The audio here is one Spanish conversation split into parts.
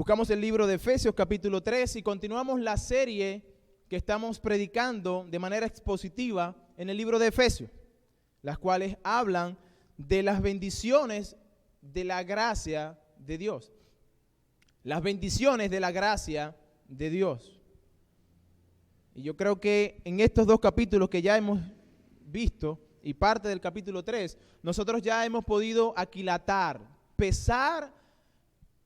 Buscamos el libro de Efesios capítulo 3 y continuamos la serie que estamos predicando de manera expositiva en el libro de Efesios, las cuales hablan de las bendiciones de la gracia de Dios. Las bendiciones de la gracia de Dios. Y yo creo que en estos dos capítulos que ya hemos visto y parte del capítulo 3, nosotros ya hemos podido aquilatar, pesar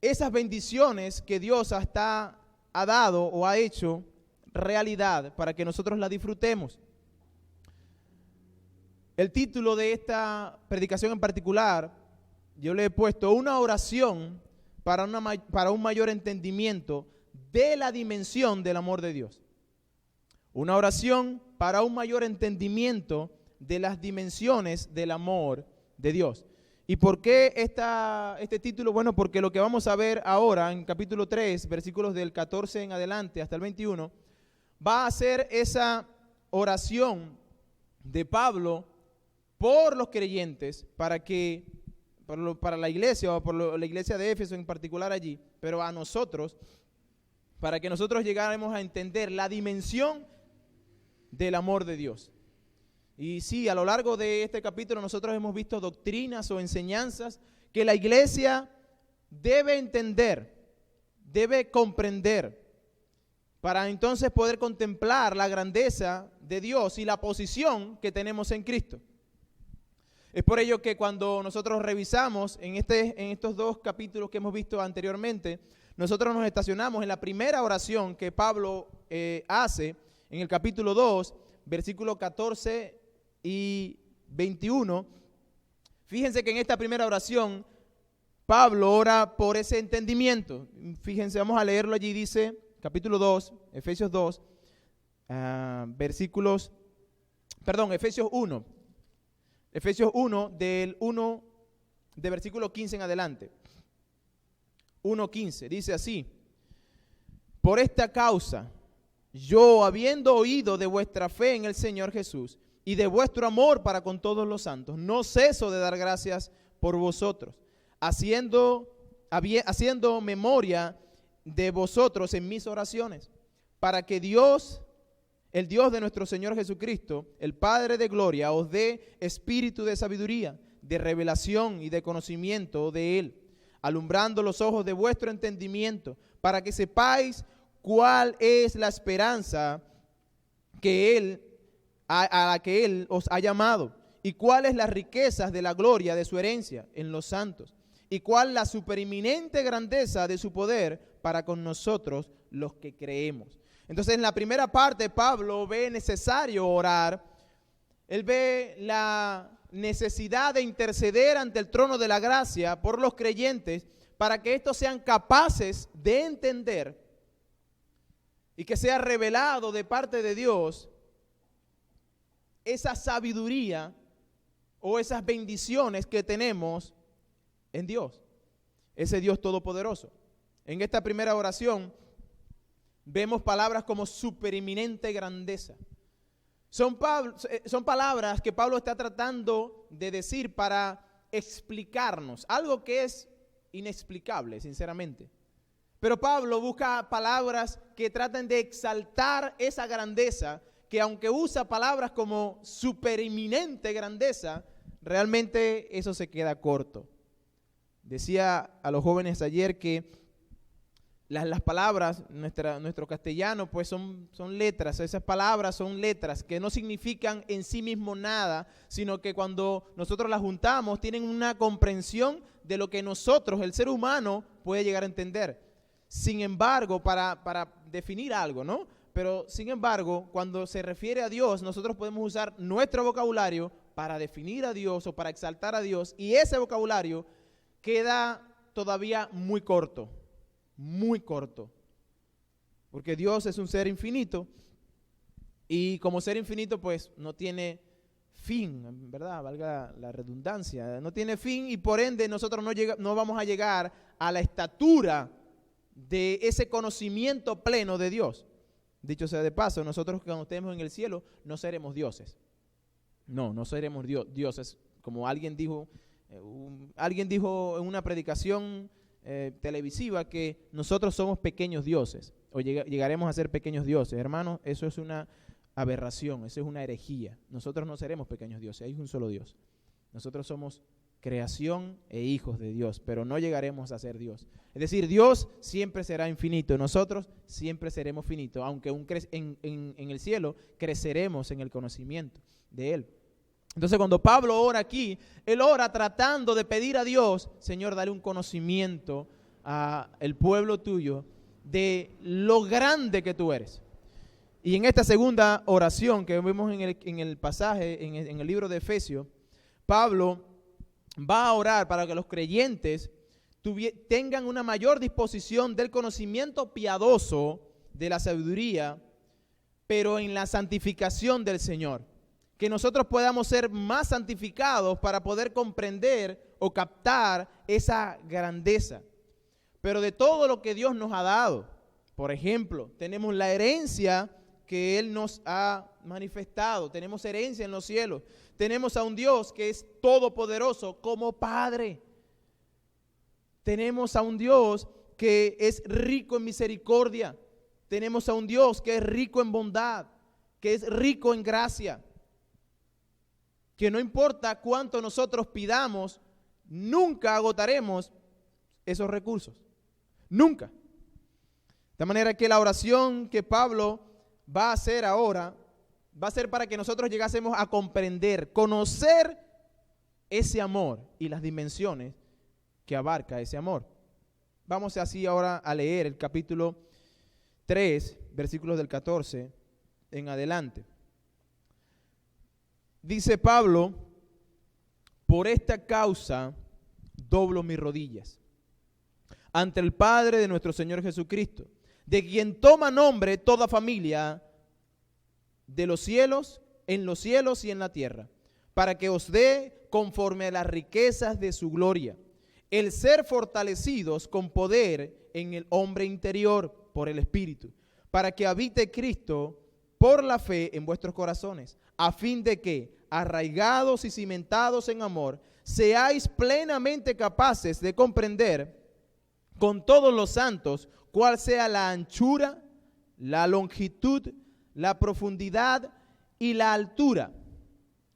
esas bendiciones que Dios ha dado o ha hecho realidad para que nosotros la disfrutemos. El título de esta predicación en particular, yo le he puesto una oración para un mayor entendimiento de la dimensión del amor de Dios. Una oración para un mayor entendimiento de las dimensiones del amor de Dios. ¿Y por qué este título? Bueno, porque lo que vamos a ver ahora en capítulo 3, versículos del 14 en adelante hasta el 21, va a ser esa oración de Pablo por los creyentes para la iglesia o por la iglesia de Éfeso en particular allí, pero a nosotros, para que nosotros llegáramos a entender la dimensión del amor de Dios. Y sí, a lo largo de este capítulo nosotros hemos visto doctrinas o enseñanzas que la iglesia debe entender, debe comprender, para entonces poder contemplar la grandeza de Dios y la posición que tenemos en Cristo. Es por ello que cuando nosotros revisamos en estos dos capítulos que hemos visto anteriormente, nosotros nos estacionamos en la primera oración que Pablo hace en el capítulo 2, versículo 14 y 21. Fíjense que en esta primera oración Pablo ora por ese entendimiento. Fíjense, vamos a leerlo allí, dice capítulo 2, Efesios 2, Efesios 1 de versículo 15 en adelante. 1:15, dice así: por esta causa, yo, habiendo oído de vuestra fe en el Señor Jesús y de vuestro amor para con todos los santos, no ceso de dar gracias por vosotros, haciendo memoria de vosotros en mis oraciones, para que Dios, el Dios de nuestro Señor Jesucristo, el Padre de gloria, os dé espíritu de sabiduría, de revelación y de conocimiento de Él, alumbrando los ojos de vuestro entendimiento, para que sepáis cuál es la esperanza a la que Él os ha llamado, y cuáles las riquezas de la gloria de su herencia en los santos, y cuál la supereminente grandeza de su poder para con nosotros los que creemos. Entonces, en la primera parte, Pablo ve necesario orar. Él ve la necesidad de interceder ante el trono de la gracia por los creyentes para que estos sean capaces de entender y que sea revelado de parte de Dios esa sabiduría o esas bendiciones que tenemos en Dios, ese Dios todopoderoso. En esta primera oración vemos palabras como supereminente grandeza. Son palabras que Pablo está tratando de decir para explicarnos algo que es inexplicable, sinceramente. Pero Pablo busca palabras que traten de exaltar esa grandeza, que aunque usa palabras como supereminente grandeza, realmente eso se queda corto. Decía a los jóvenes ayer que las palabras, nuestro castellano, pues son letras. Esas palabras son letras que no significan en sí mismo nada, sino que cuando nosotros las juntamos tienen una comprensión de lo que nosotros, el ser humano, puede llegar a entender. Sin embargo, para definir algo, ¿no? Pero sin embargo, cuando se refiere a Dios, nosotros podemos usar nuestro vocabulario para definir a Dios o para exaltar a Dios, y ese vocabulario queda todavía muy corto, porque Dios es un ser infinito y como ser infinito pues no tiene fin, ¿verdad? Valga la redundancia, no tiene fin, y por ende nosotros no vamos a llegar a la estatura de ese conocimiento pleno de Dios. Dicho sea de paso, nosotros cuando estemos en el cielo no seremos dioses. No seremos dioses. Como alguien dijo en una predicación televisiva que nosotros somos pequeños dioses o llegaremos a ser pequeños dioses. Hermanos, eso es una aberración, eso es una herejía. Nosotros no seremos pequeños dioses, hay un solo Dios. Nosotros somos creación e hijos de Dios, pero no llegaremos a ser Dios. Es decir, Dios siempre será infinito, nosotros siempre seremos finitos, aunque en el cielo creceremos en el conocimiento de Él. Entonces cuando Pablo ora aquí, él ora tratando de pedir a Dios, Señor, dale un conocimiento al pueblo tuyo de lo grande que tú eres. Y en esta segunda oración que vemos en el pasaje, en el libro de Efesios, Pablo va a orar para que los creyentes tengan una mayor disposición del conocimiento piadoso de la sabiduría, pero en la santificación del Señor. Que nosotros podamos ser más santificados para poder comprender o captar esa grandeza. Pero de todo lo que Dios nos ha dado, por ejemplo, tenemos la herencia que Él nos ha manifestado, tenemos herencia en los cielos, tenemos a un Dios que es todopoderoso como Padre, tenemos a un Dios que es rico en misericordia, tenemos a un Dios que es rico en bondad, que es rico en gracia, que no importa cuánto nosotros pidamos, nunca agotaremos esos recursos, nunca. De manera que la oración que Pablo va a hacer ahora, va a ser para que nosotros llegásemos a comprender, conocer ese amor y las dimensiones que abarca ese amor. Vamos así ahora a leer el capítulo 3, versículos del 14 en adelante. Dice Pablo, por esta causa doblo mis rodillas ante el Padre de nuestro Señor Jesucristo, de quien toma nombre toda familia de los cielos, en los cielos y en la tierra, para que os dé conforme a las riquezas de su gloria, el ser fortalecidos con poder en el hombre interior por el Espíritu, para que habite Cristo por la fe en vuestros corazones, a fin de que, arraigados y cimentados en amor, seáis plenamente capaces de comprender con todos los santos cuál sea la anchura, la longitud, la profundidad y la altura,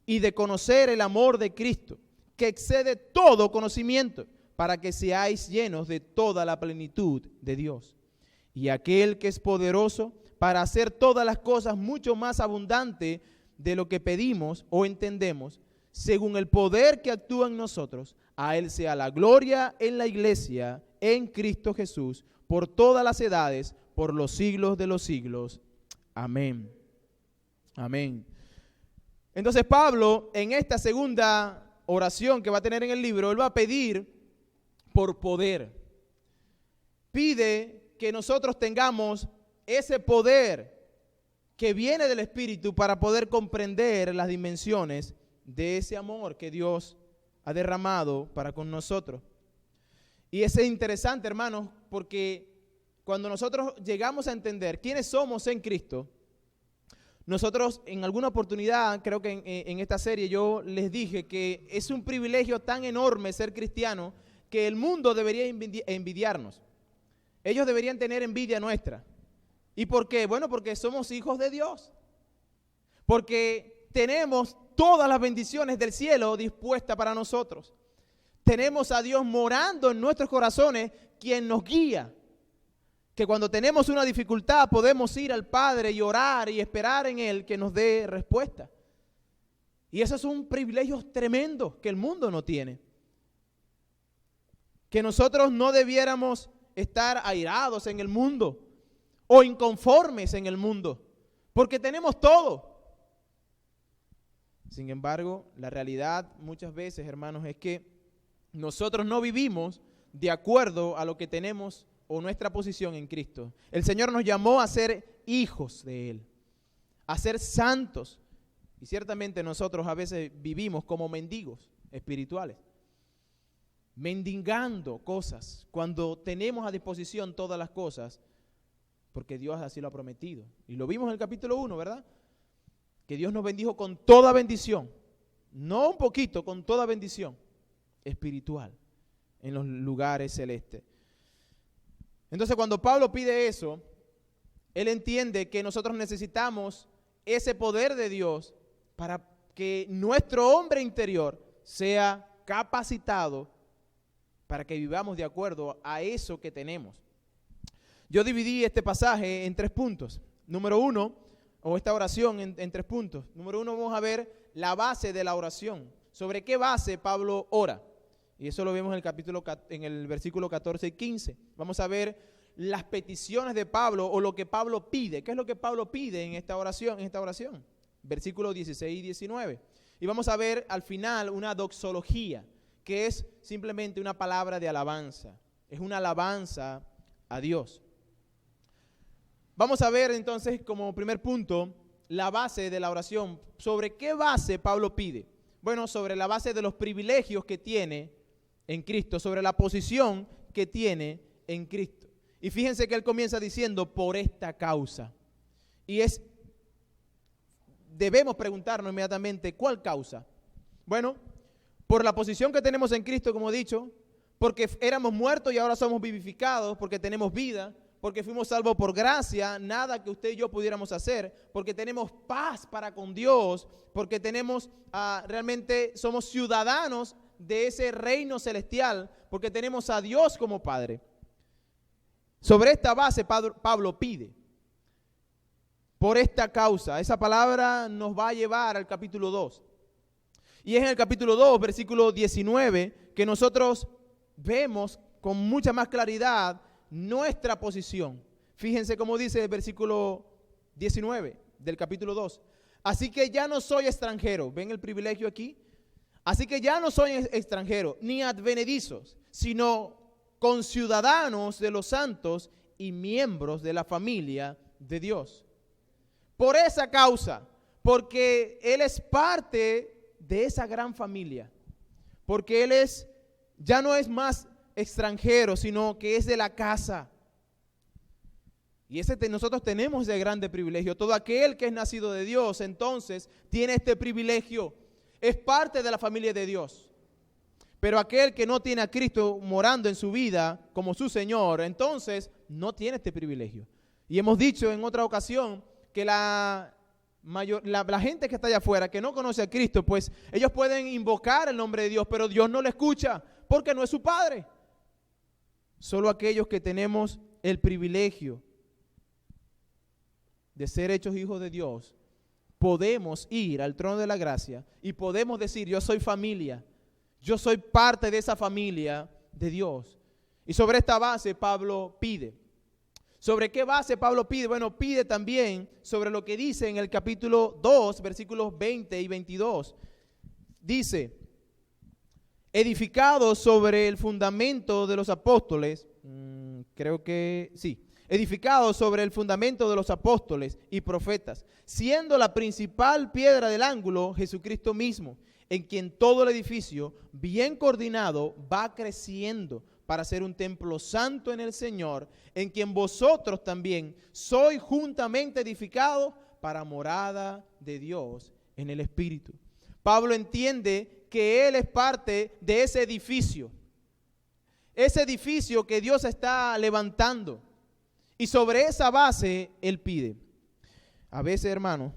y de conocer el amor de Cristo, que excede todo conocimiento, para que seáis llenos de toda la plenitud de Dios. Y aquel que es poderoso para hacer todas las cosas mucho más abundante de lo que pedimos o entendemos, según el poder que actúa en nosotros, a Él sea la gloria en la iglesia, en Cristo Jesús, por todas las edades, por los siglos de los siglos. Amén. Amén. Entonces Pablo, en esta segunda oración que va a tener en el libro, él va a pedir por poder. Pide que nosotros tengamos ese poder que viene del Espíritu para poder comprender las dimensiones de ese amor que Dios ha derramado para con nosotros. Y eso es interesante, hermanos, porque cuando nosotros llegamos a entender quiénes somos en Cristo, nosotros en alguna oportunidad, creo que en esta serie yo les dije que es un privilegio tan enorme ser cristiano que el mundo debería envidiarnos. Ellos deberían tener envidia nuestra. ¿Y por qué? Bueno, porque somos hijos de Dios. Porque tenemos todas las bendiciones del cielo dispuestas para nosotros. Tenemos a Dios morando en nuestros corazones, quien nos guía. Que cuando tenemos una dificultad podemos ir al Padre y orar y esperar en Él que nos dé respuesta. Y eso es un privilegio tremendo que el mundo no tiene. Que nosotros no debiéramos estar airados en el mundo o inconformes en el mundo, porque tenemos todo. Sin embargo, la realidad muchas veces, hermanos, es que nosotros no vivimos de acuerdo a lo que tenemos o nuestra posición en Cristo. El Señor nos llamó a ser hijos de Él, a ser santos. Y ciertamente nosotros a veces vivimos como mendigos espirituales, mendigando cosas, cuando tenemos a disposición todas las cosas, porque Dios así lo ha prometido. Y lo vimos en el capítulo 1, ¿verdad? Que Dios nos bendijo con toda bendición, no un poquito, con toda bendición espiritual en los lugares celestes. Entonces, cuando Pablo pide eso, él entiende que nosotros necesitamos ese poder de Dios para que nuestro hombre interior sea capacitado para que vivamos de acuerdo a eso que tenemos. Yo dividí este pasaje en 3 puntos. Número 1, o esta oración en 3 puntos. Número 1, vamos a ver la base de la oración. ¿Sobre qué base Pablo ora? Y eso lo vemos en el versículo 14 y 15. Vamos a ver las peticiones de Pablo o lo que Pablo pide. ¿Qué es lo que Pablo pide en esta oración? Versículos 16 y 19. Y vamos a ver al final una doxología, que es simplemente una palabra de alabanza. Es una alabanza a Dios. Vamos a ver entonces como primer punto la base de la oración. ¿Sobre qué base Pablo pide? Bueno, sobre la base de los privilegios que tiene en Cristo, sobre la posición que tiene en Cristo. Y fíjense que él comienza diciendo, por esta causa. Y debemos preguntarnos inmediatamente, ¿cuál causa? Bueno, por la posición que tenemos en Cristo, como he dicho, porque éramos muertos y ahora somos vivificados, porque tenemos vida, porque fuimos salvos por gracia, nada que usted y yo pudiéramos hacer, porque tenemos paz para con Dios, porque realmente somos ciudadanos de ese reino celestial, porque tenemos a Dios como Padre. Sobre esta base Pablo pide, por esta causa. Esa palabra nos va a llevar al capítulo 2. Y es en el capítulo 2, versículo 19, que nosotros vemos con mucha más claridad nuestra posición. Fíjense cómo dice el versículo 19 del capítulo 2. Así que ya no soy extranjero. ¿Ven el privilegio aquí? Así que ya no soy extranjero, ni advenedizos, sino conciudadanos de los santos y miembros de la familia de Dios. Por esa causa, porque Él es parte de esa gran familia, porque Él ya no es más extranjero, sino que es de la casa. Y nosotros tenemos ese grande privilegio. Todo aquel que es nacido de Dios, entonces, tiene este privilegio. Es parte de la familia de Dios. Pero aquel que no tiene a Cristo morando en su vida como su Señor, entonces no tiene este privilegio. Y hemos dicho en otra ocasión que la gente que está allá afuera, que no conoce a Cristo, pues ellos pueden invocar el nombre de Dios, pero Dios no le escucha porque no es su Padre. Solo aquellos que tenemos el privilegio de ser hechos hijos de Dios, podemos ir al trono de la gracia y podemos decir, yo soy familia, yo soy parte de esa familia de Dios. Y sobre esta base Pablo pide. ¿Sobre qué base Pablo pide? Bueno, pide también sobre lo que dice en el capítulo 2, versículos 20 y 22. Dice, edificados sobre el fundamento de los apóstoles, edificados sobre el fundamento de los apóstoles y profetas, siendo la principal piedra del ángulo Jesucristo mismo, en quien todo el edificio, bien coordinado, va creciendo para ser un templo santo en el Señor, en quien vosotros también sois juntamente edificados para morada de Dios en el Espíritu. Pablo entiende que él es parte de ese edificio que Dios está levantando. Y sobre esa base él pide. A veces, hermano,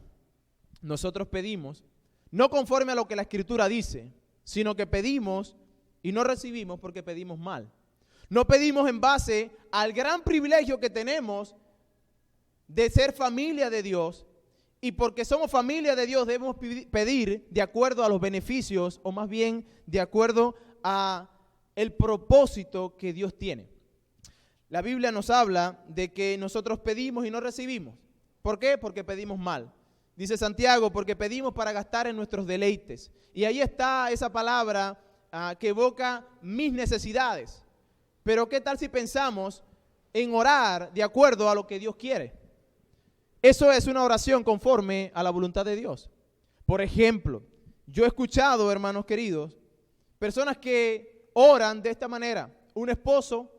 nosotros pedimos, no conforme a lo que la Escritura dice, sino que pedimos y no recibimos porque pedimos mal. No pedimos en base al gran privilegio que tenemos de ser familia de Dios, y porque somos familia de Dios debemos pedir de acuerdo a los beneficios, o más bien de acuerdo a el propósito que Dios tiene. La Biblia nos habla de que nosotros pedimos y no recibimos. ¿Por qué? Porque pedimos mal. Dice Santiago, porque pedimos para gastar en nuestros deleites. Y ahí está esa palabra que evoca mis necesidades. Pero ¿qué tal si pensamos en orar de acuerdo a lo que Dios quiere? Eso es una oración conforme a la voluntad de Dios. Por ejemplo, yo he escuchado, hermanos queridos, personas que oran de esta manera. Un esposo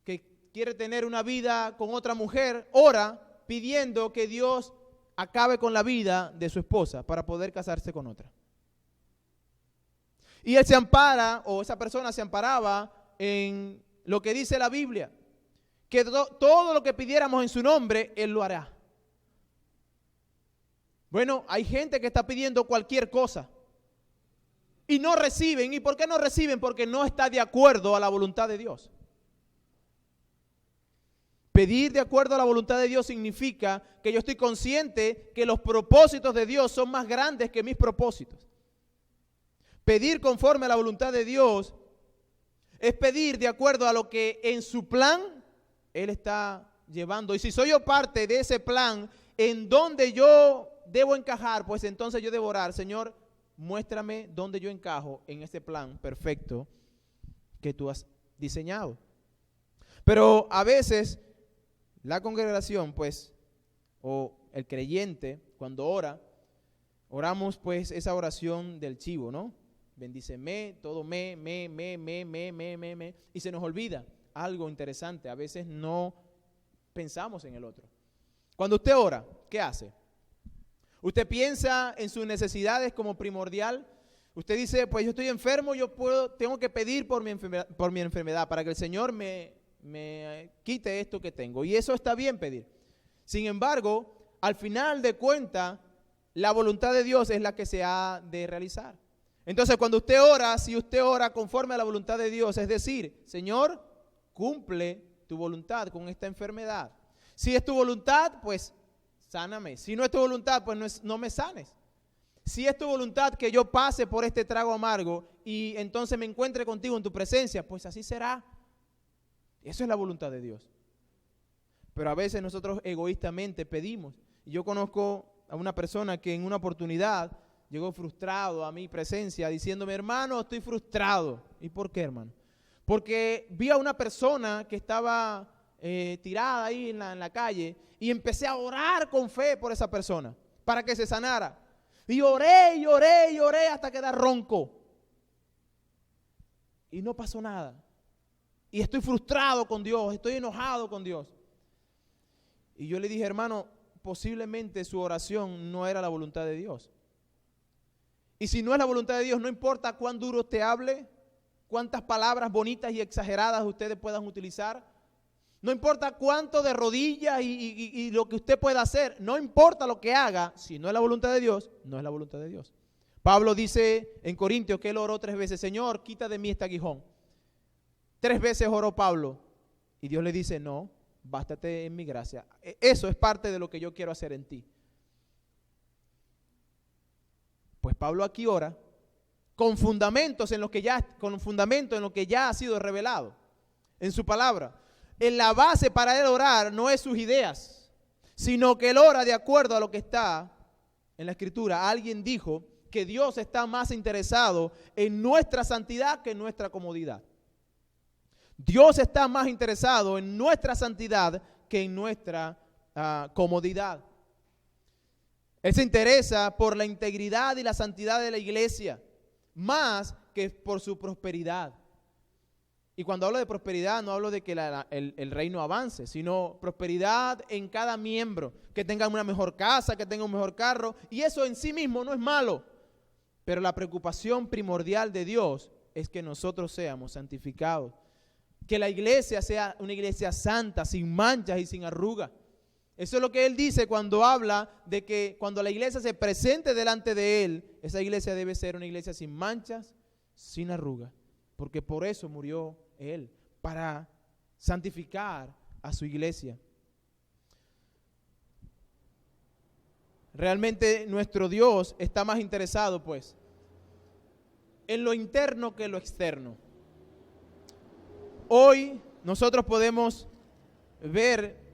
que quiere tener una vida con otra mujer, ora pidiendo que Dios acabe con la vida de su esposa para poder casarse con otra. Y él se ampara, o esa persona se amparaba en lo que dice la Biblia, que todo lo que pidiéramos en su nombre, Él lo hará. Bueno, hay gente que está pidiendo cualquier cosa y no reciben. ¿Y por qué no reciben? Porque no está de acuerdo a la voluntad de Dios. Pedir de acuerdo a la voluntad de Dios significa que yo estoy consciente que los propósitos de Dios son más grandes que mis propósitos. Pedir conforme a la voluntad de Dios es pedir de acuerdo a lo que en su plan Él está llevando. Y si soy yo parte de ese plan en donde yo debo encajar, pues entonces yo debo orar: Señor, muéstrame dónde yo encajo en ese plan perfecto que tú has diseñado. Pero a veces la congregación, pues, o el creyente, cuando oramos pues esa oración del chivo, ¿no? Bendíceme, todo me, y se nos olvida algo interesante. A veces no pensamos en el otro. Cuando usted ora, ¿qué hace? Usted piensa en sus necesidades como primordial. Usted dice: pues yo estoy enfermo, tengo que pedir por mi enfermedad para que el Señor me quite esto que tengo. Y eso está bien, pedir. Sin embargo, al final de cuentas, la voluntad de Dios es la que se ha de realizar. Entonces, cuando usted ora, si usted ora conforme a la voluntad de Dios, es decir: Señor, cumple tu voluntad con esta enfermedad. Si es tu voluntad, pues sáname. Si no es tu voluntad, pues no me sanes. Si es tu voluntad que yo pase por este trago amargo y entonces me encuentre contigo en tu presencia, pues así será. Eso es la voluntad de Dios. Pero a veces nosotros egoístamente pedimos. Y yo conozco a una persona que en una oportunidad llegó frustrado a mi presencia diciéndome: hermano, estoy frustrado. ¿Y por qué, hermano? Porque vi a una persona que estaba tirada ahí en la calle y empecé a orar con fe por esa persona para que se sanara. Y oré hasta quedar ronco. Y no pasó nada. Y estoy frustrado con Dios, estoy enojado con Dios. Y yo le dije: hermano, posiblemente su oración no era la voluntad de Dios. Y si no es la voluntad de Dios, no importa cuán duro te hable, cuántas palabras bonitas y exageradas ustedes puedan utilizar, no importa cuánto de rodillas y lo que usted pueda hacer, no importa lo que haga, si no es la voluntad de Dios, no es la voluntad de Dios. Pablo dice en Corintios que él oró 3 veces: Señor, quita de mí este aguijón. 3 veces oró Pablo y Dios le dice: no, bástate en mi gracia. Eso es parte de lo que yo quiero hacer en ti. Pues Pablo aquí ora con fundamentos en lo que ya ha sido revelado en su palabra. En la base para él orar no es sus ideas, sino que él ora de acuerdo a lo que está en la Escritura. Alguien dijo que Dios está más interesado en nuestra santidad que en nuestra comodidad. Dios está más interesado en nuestra santidad que en nuestra comodidad. Él se interesa por la integridad y la santidad de la iglesia, más que por su prosperidad. Y cuando hablo de prosperidad, no hablo de que el reino avance, sino prosperidad en cada miembro, que tengan una mejor casa, que tengan un mejor carro, y eso en sí mismo no es malo. Pero la preocupación primordial de Dios es que nosotros seamos santificados, que la iglesia sea una iglesia santa, sin manchas y sin arrugas. Eso es lo que él dice cuando habla de que cuando la iglesia se presente delante de él, esa iglesia debe ser una iglesia sin manchas, sin arrugas, porque por eso murió él, para santificar a su iglesia. Realmente nuestro Dios está más interesado, pues, en lo interno que en lo externo. Hoy nosotros podemos ver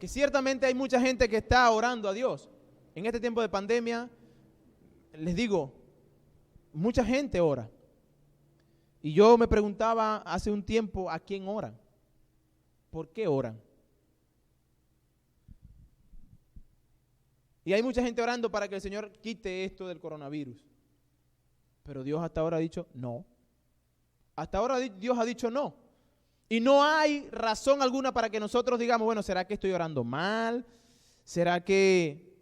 que ciertamente hay mucha gente que está orando a Dios. En este tiempo de pandemia, les digo, mucha gente ora. Y yo me preguntaba hace un tiempo: ¿a quién oran? ¿Por qué oran? Y hay mucha gente orando para que el Señor quite esto del coronavirus. Pero Dios hasta ahora ha dicho no. Hasta ahora Dios ha dicho no. Y no hay razón alguna para que nosotros digamos: bueno, ¿será que estoy orando mal? ¿Será que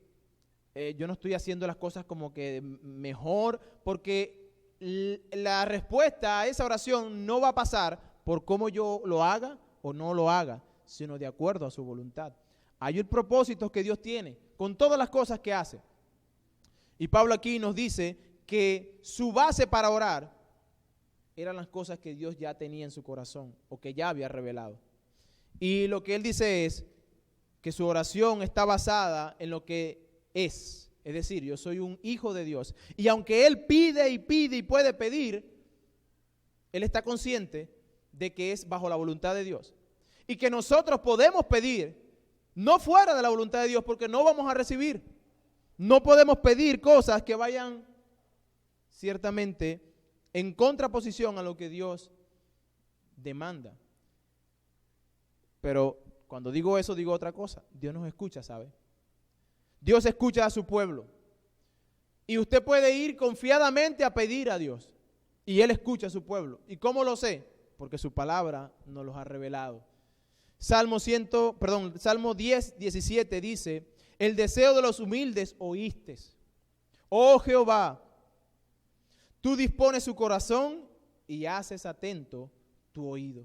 yo no estoy haciendo las cosas como que mejor? Porque la respuesta a esa oración no va a pasar por cómo yo lo haga o no lo haga, sino de acuerdo a su voluntad. Hay el propósito que Dios tiene con todas las cosas que hace. Y Pablo aquí nos dice que su base para orar eran las cosas que Dios ya tenía en su corazón o que ya había revelado. Y lo que él dice es que su oración está basada en lo que es decir, yo soy un hijo de Dios. Y aunque él pide y pide y puede pedir, él está consciente de que es bajo la voluntad de Dios. Y que nosotros podemos pedir no fuera de la voluntad de Dios porque no vamos a recibir. No podemos pedir cosas que vayan ciertamente en contraposición a lo que Dios demanda. Pero cuando digo eso, digo otra cosa. Dios nos escucha, ¿sabe? Dios escucha a su pueblo. Y usted puede ir confiadamente a pedir a Dios. Y Él escucha a su pueblo. ¿Y cómo lo sé? Porque su palabra nos los ha revelado. Salmo 10, 17 dice: el deseo de los humildes oíste. Oh Jehová, tú dispones su corazón y haces atento tu oído.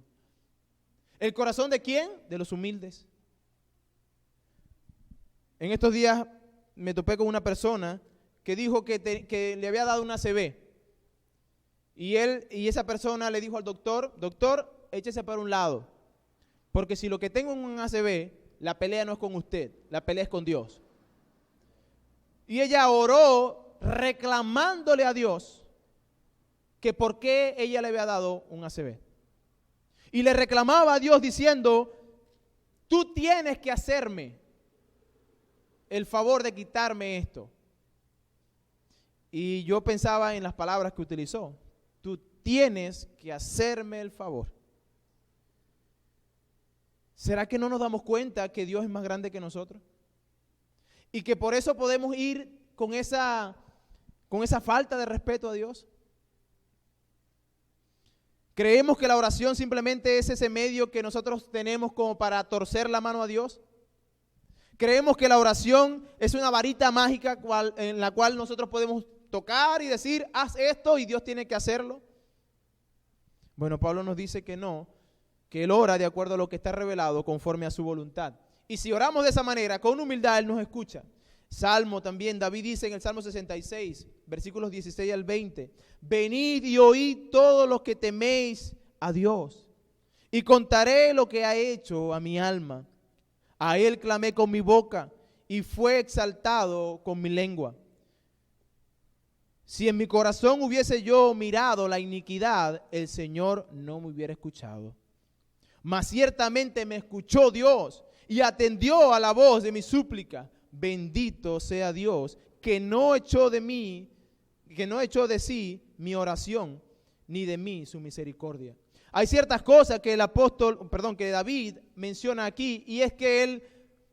¿El corazón de quién? De los humildes. En estos días me topé con una persona que dijo que le había dado una ACV. Y esa persona le dijo al doctor: doctor, échese para un lado, porque si lo que tengo es un ACV, la pelea no es con usted, la pelea es con Dios. Y ella oró reclamándole a Dios que por qué ella le había dado un ACV. Y le reclamaba a Dios diciendo: tú tienes que hacerme el favor de quitarme esto. Y yo pensaba en las palabras que utilizó: tú tienes que hacerme el favor. ¿Será que no nos damos cuenta que Dios es más grande que nosotros? Y que por eso podemos ir con esa falta de respeto a Dios. ¿Creemos que la oración simplemente es ese medio que nosotros tenemos como para torcer la mano a Dios? ¿Creemos que la oración es una varita mágica en la cual nosotros podemos tocar y decir: haz esto y Dios tiene que hacerlo? Bueno, Pablo nos dice que no, que Él ora de acuerdo a lo que está revelado conforme a su voluntad. Y si oramos de esa manera, con humildad, Él nos escucha. Salmo también, David dice en el Salmo 66, versículos 16 al 20: venid y oíd todos los que teméis a Dios, y contaré lo que ha hecho a mi alma. A Él clamé con mi boca, y fue exaltado con mi lengua. Si en mi corazón hubiese yo mirado la iniquidad, el Señor no me hubiera escuchado. Mas ciertamente me escuchó Dios, y atendió a la voz de mi súplica. Bendito sea Dios, que no echó de sí mi oración, ni de mí su misericordia. Hay ciertas cosas que que David menciona aquí, y es que él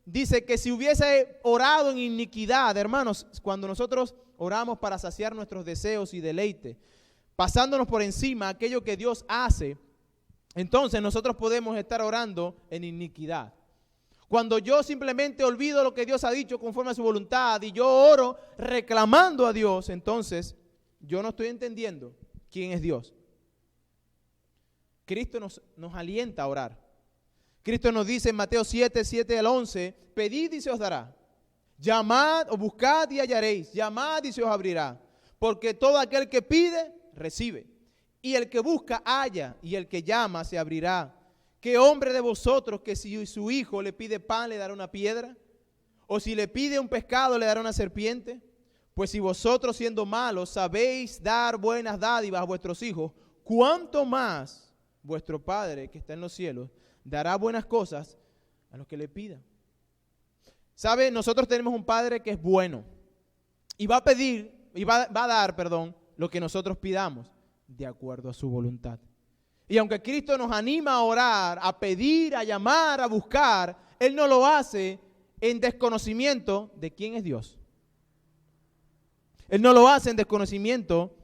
dice que si hubiese orado en iniquidad, hermanos, cuando nosotros oramos para saciar nuestros deseos y deleites, pasándonos por encima aquello que Dios hace, entonces nosotros podemos estar orando en iniquidad. Cuando yo simplemente olvido lo que Dios ha dicho conforme a su voluntad y yo oro reclamando a Dios, entonces yo no estoy entendiendo quién es Dios. Cristo nos alienta a orar. Cristo nos dice en Mateo 7, 7 al 11: pedid y se os dará. Llamad o buscad y hallaréis. Llamad y se os abrirá. Porque todo aquel que pide, recibe. Y el que busca, halla. Y el que llama, se abrirá. ¿Qué hombre de vosotros que si su hijo le pide pan, le dará una piedra? ¿O si le pide un pescado, le dará una serpiente? Pues si vosotros, siendo malos, sabéis dar buenas dádivas a vuestros hijos, ¿cuánto más vuestro Padre que está en los cielos dará buenas cosas a los que le pidan? ¿Sabe? Nosotros tenemos un Padre que es bueno y va a dar lo que nosotros pidamos de acuerdo a su voluntad. Y aunque Cristo nos anima a orar, a pedir, a llamar, a buscar, Él no lo hace en desconocimiento de quién es Dios. Él no lo hace en desconocimiento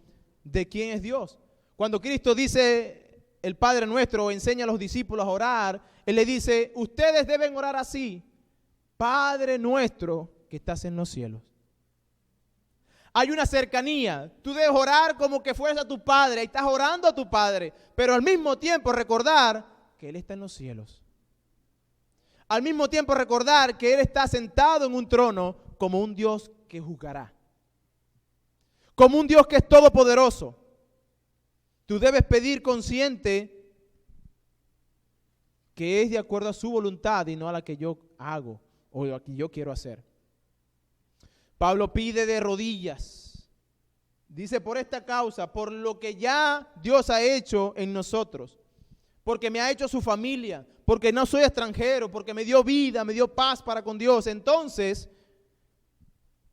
de quién es Dios. Cuando Cristo dice el Padre Nuestro, enseña a los discípulos a orar, Él le dice: ustedes deben orar así: Padre nuestro que estás en los cielos. Hay una cercanía. Tú debes orar como que fueras a tu Padre. Y estás orando a tu Padre, pero al mismo tiempo recordar que Él está en los cielos. al mismo tiempo recordar que Él está sentado en un trono como un Dios que juzgará, como un Dios que es todopoderoso. Tú debes pedir consciente que es de acuerdo a su voluntad y no a la que yo hago o a la que yo quiero hacer. Pablo pide de rodillas. Dice, por esta causa, por lo que ya Dios ha hecho en nosotros, porque me ha hecho su familia, porque no soy extranjero, porque me dio vida, me dio paz para con Dios. Entonces,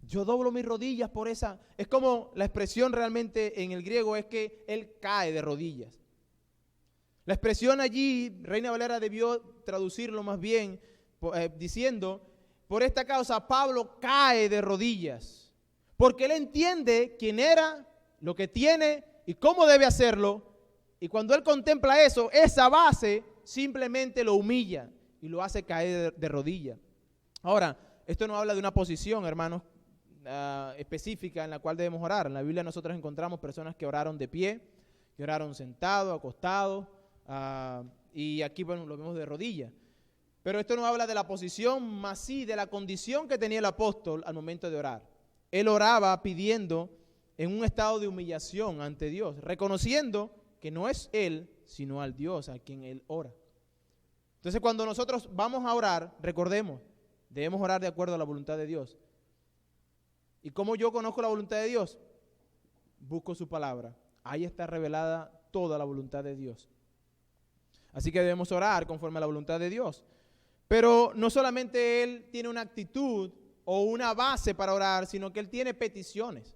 yo doblo mis rodillas por esa. Es como la expresión realmente en el griego es que él cae de rodillas. La expresión allí, Reina Valera debió traducirlo más bien diciendo, por esta causa Pablo cae de rodillas, porque él entiende quién era, lo que tiene y cómo debe hacerlo. Y cuando él contempla eso, esa base simplemente lo humilla y lo hace caer de rodillas. Ahora, esto no habla de una posición, hermanos, específica en la cual debemos orar. En la Biblia nosotros encontramos personas que oraron de pie, que oraron sentado, acostado, y aquí bueno, lo vemos de rodillas. Pero esto no habla de la posición, más sí de la condición que tenía el apóstol al momento de orar. Él oraba pidiendo en un estado de humillación ante Dios, reconociendo que no es él, sino al Dios a quien él ora. Entonces, cuando nosotros vamos a orar, recordemos, debemos orar de acuerdo a la voluntad de Dios. ¿Y cómo yo conozco la voluntad de Dios? Busco su palabra. Ahí está revelada toda la voluntad de Dios. Así que debemos orar conforme a la voluntad de Dios. Pero no solamente él tiene una actitud o una base para orar, sino que él tiene peticiones.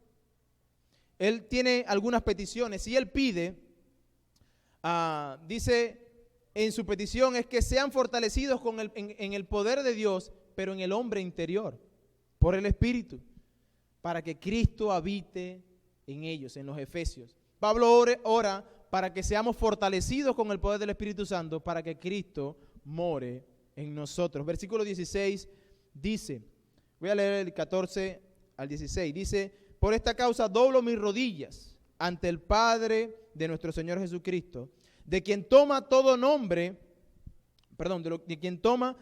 Él tiene algunas peticiones y él pide, dice en su petición, es que sean fortalecidos en el poder de Dios, pero en el hombre interior, por el Espíritu, para que Cristo habite en ellos, en los Efesios. Pablo ora para que seamos fortalecidos con el poder del Espíritu Santo, para que Cristo more en nosotros. Versículo 16 dice, voy a leer el 14 al 16, dice, por esta causa doblo mis rodillas ante el Padre de nuestro Señor Jesucristo, de quien toma todo nombre, de quien toma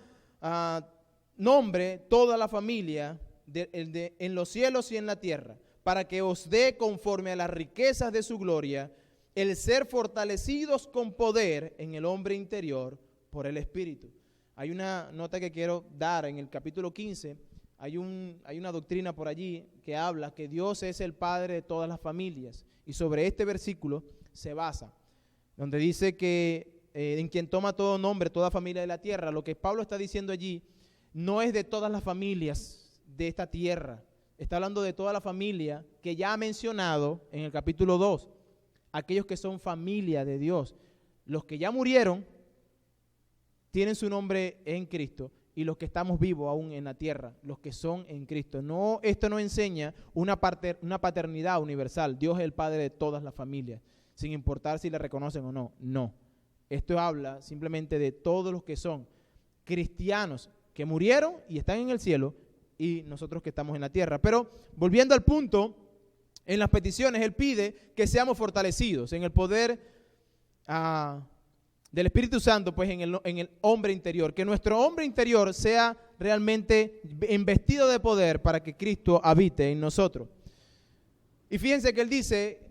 nombre toda la familia en los cielos y en la tierra, para que os dé conforme a las riquezas de su gloria, el ser fortalecidos con poder en el hombre interior por el Espíritu. Hay una nota que quiero dar en el capítulo 15, hay una doctrina por allí que habla que Dios es el Padre de todas las familias, y sobre este versículo se basa, donde dice que en quien toma todo nombre, toda familia de la tierra. Lo que Pablo está diciendo allí no es de todas las familias de esta tierra, está hablando de toda la familia que ya ha mencionado en el capítulo 2, aquellos que son familia de Dios. Los que ya murieron tienen su nombre en Cristo, y los que estamos vivos aún en la tierra, los que son en Cristo. No, esto no enseña una paternidad universal. Dios es el Padre de todas las familias, sin importar si le reconocen o no. No. Esto habla simplemente de todos los que son cristianos, que murieron y están en el cielo, y nosotros que estamos en la tierra. Pero volviendo al punto, en las peticiones él pide que seamos fortalecidos en el poder del Espíritu Santo, pues en el hombre interior, que nuestro hombre interior sea realmente investido de poder para que Cristo habite en nosotros. Y fíjense que él dice,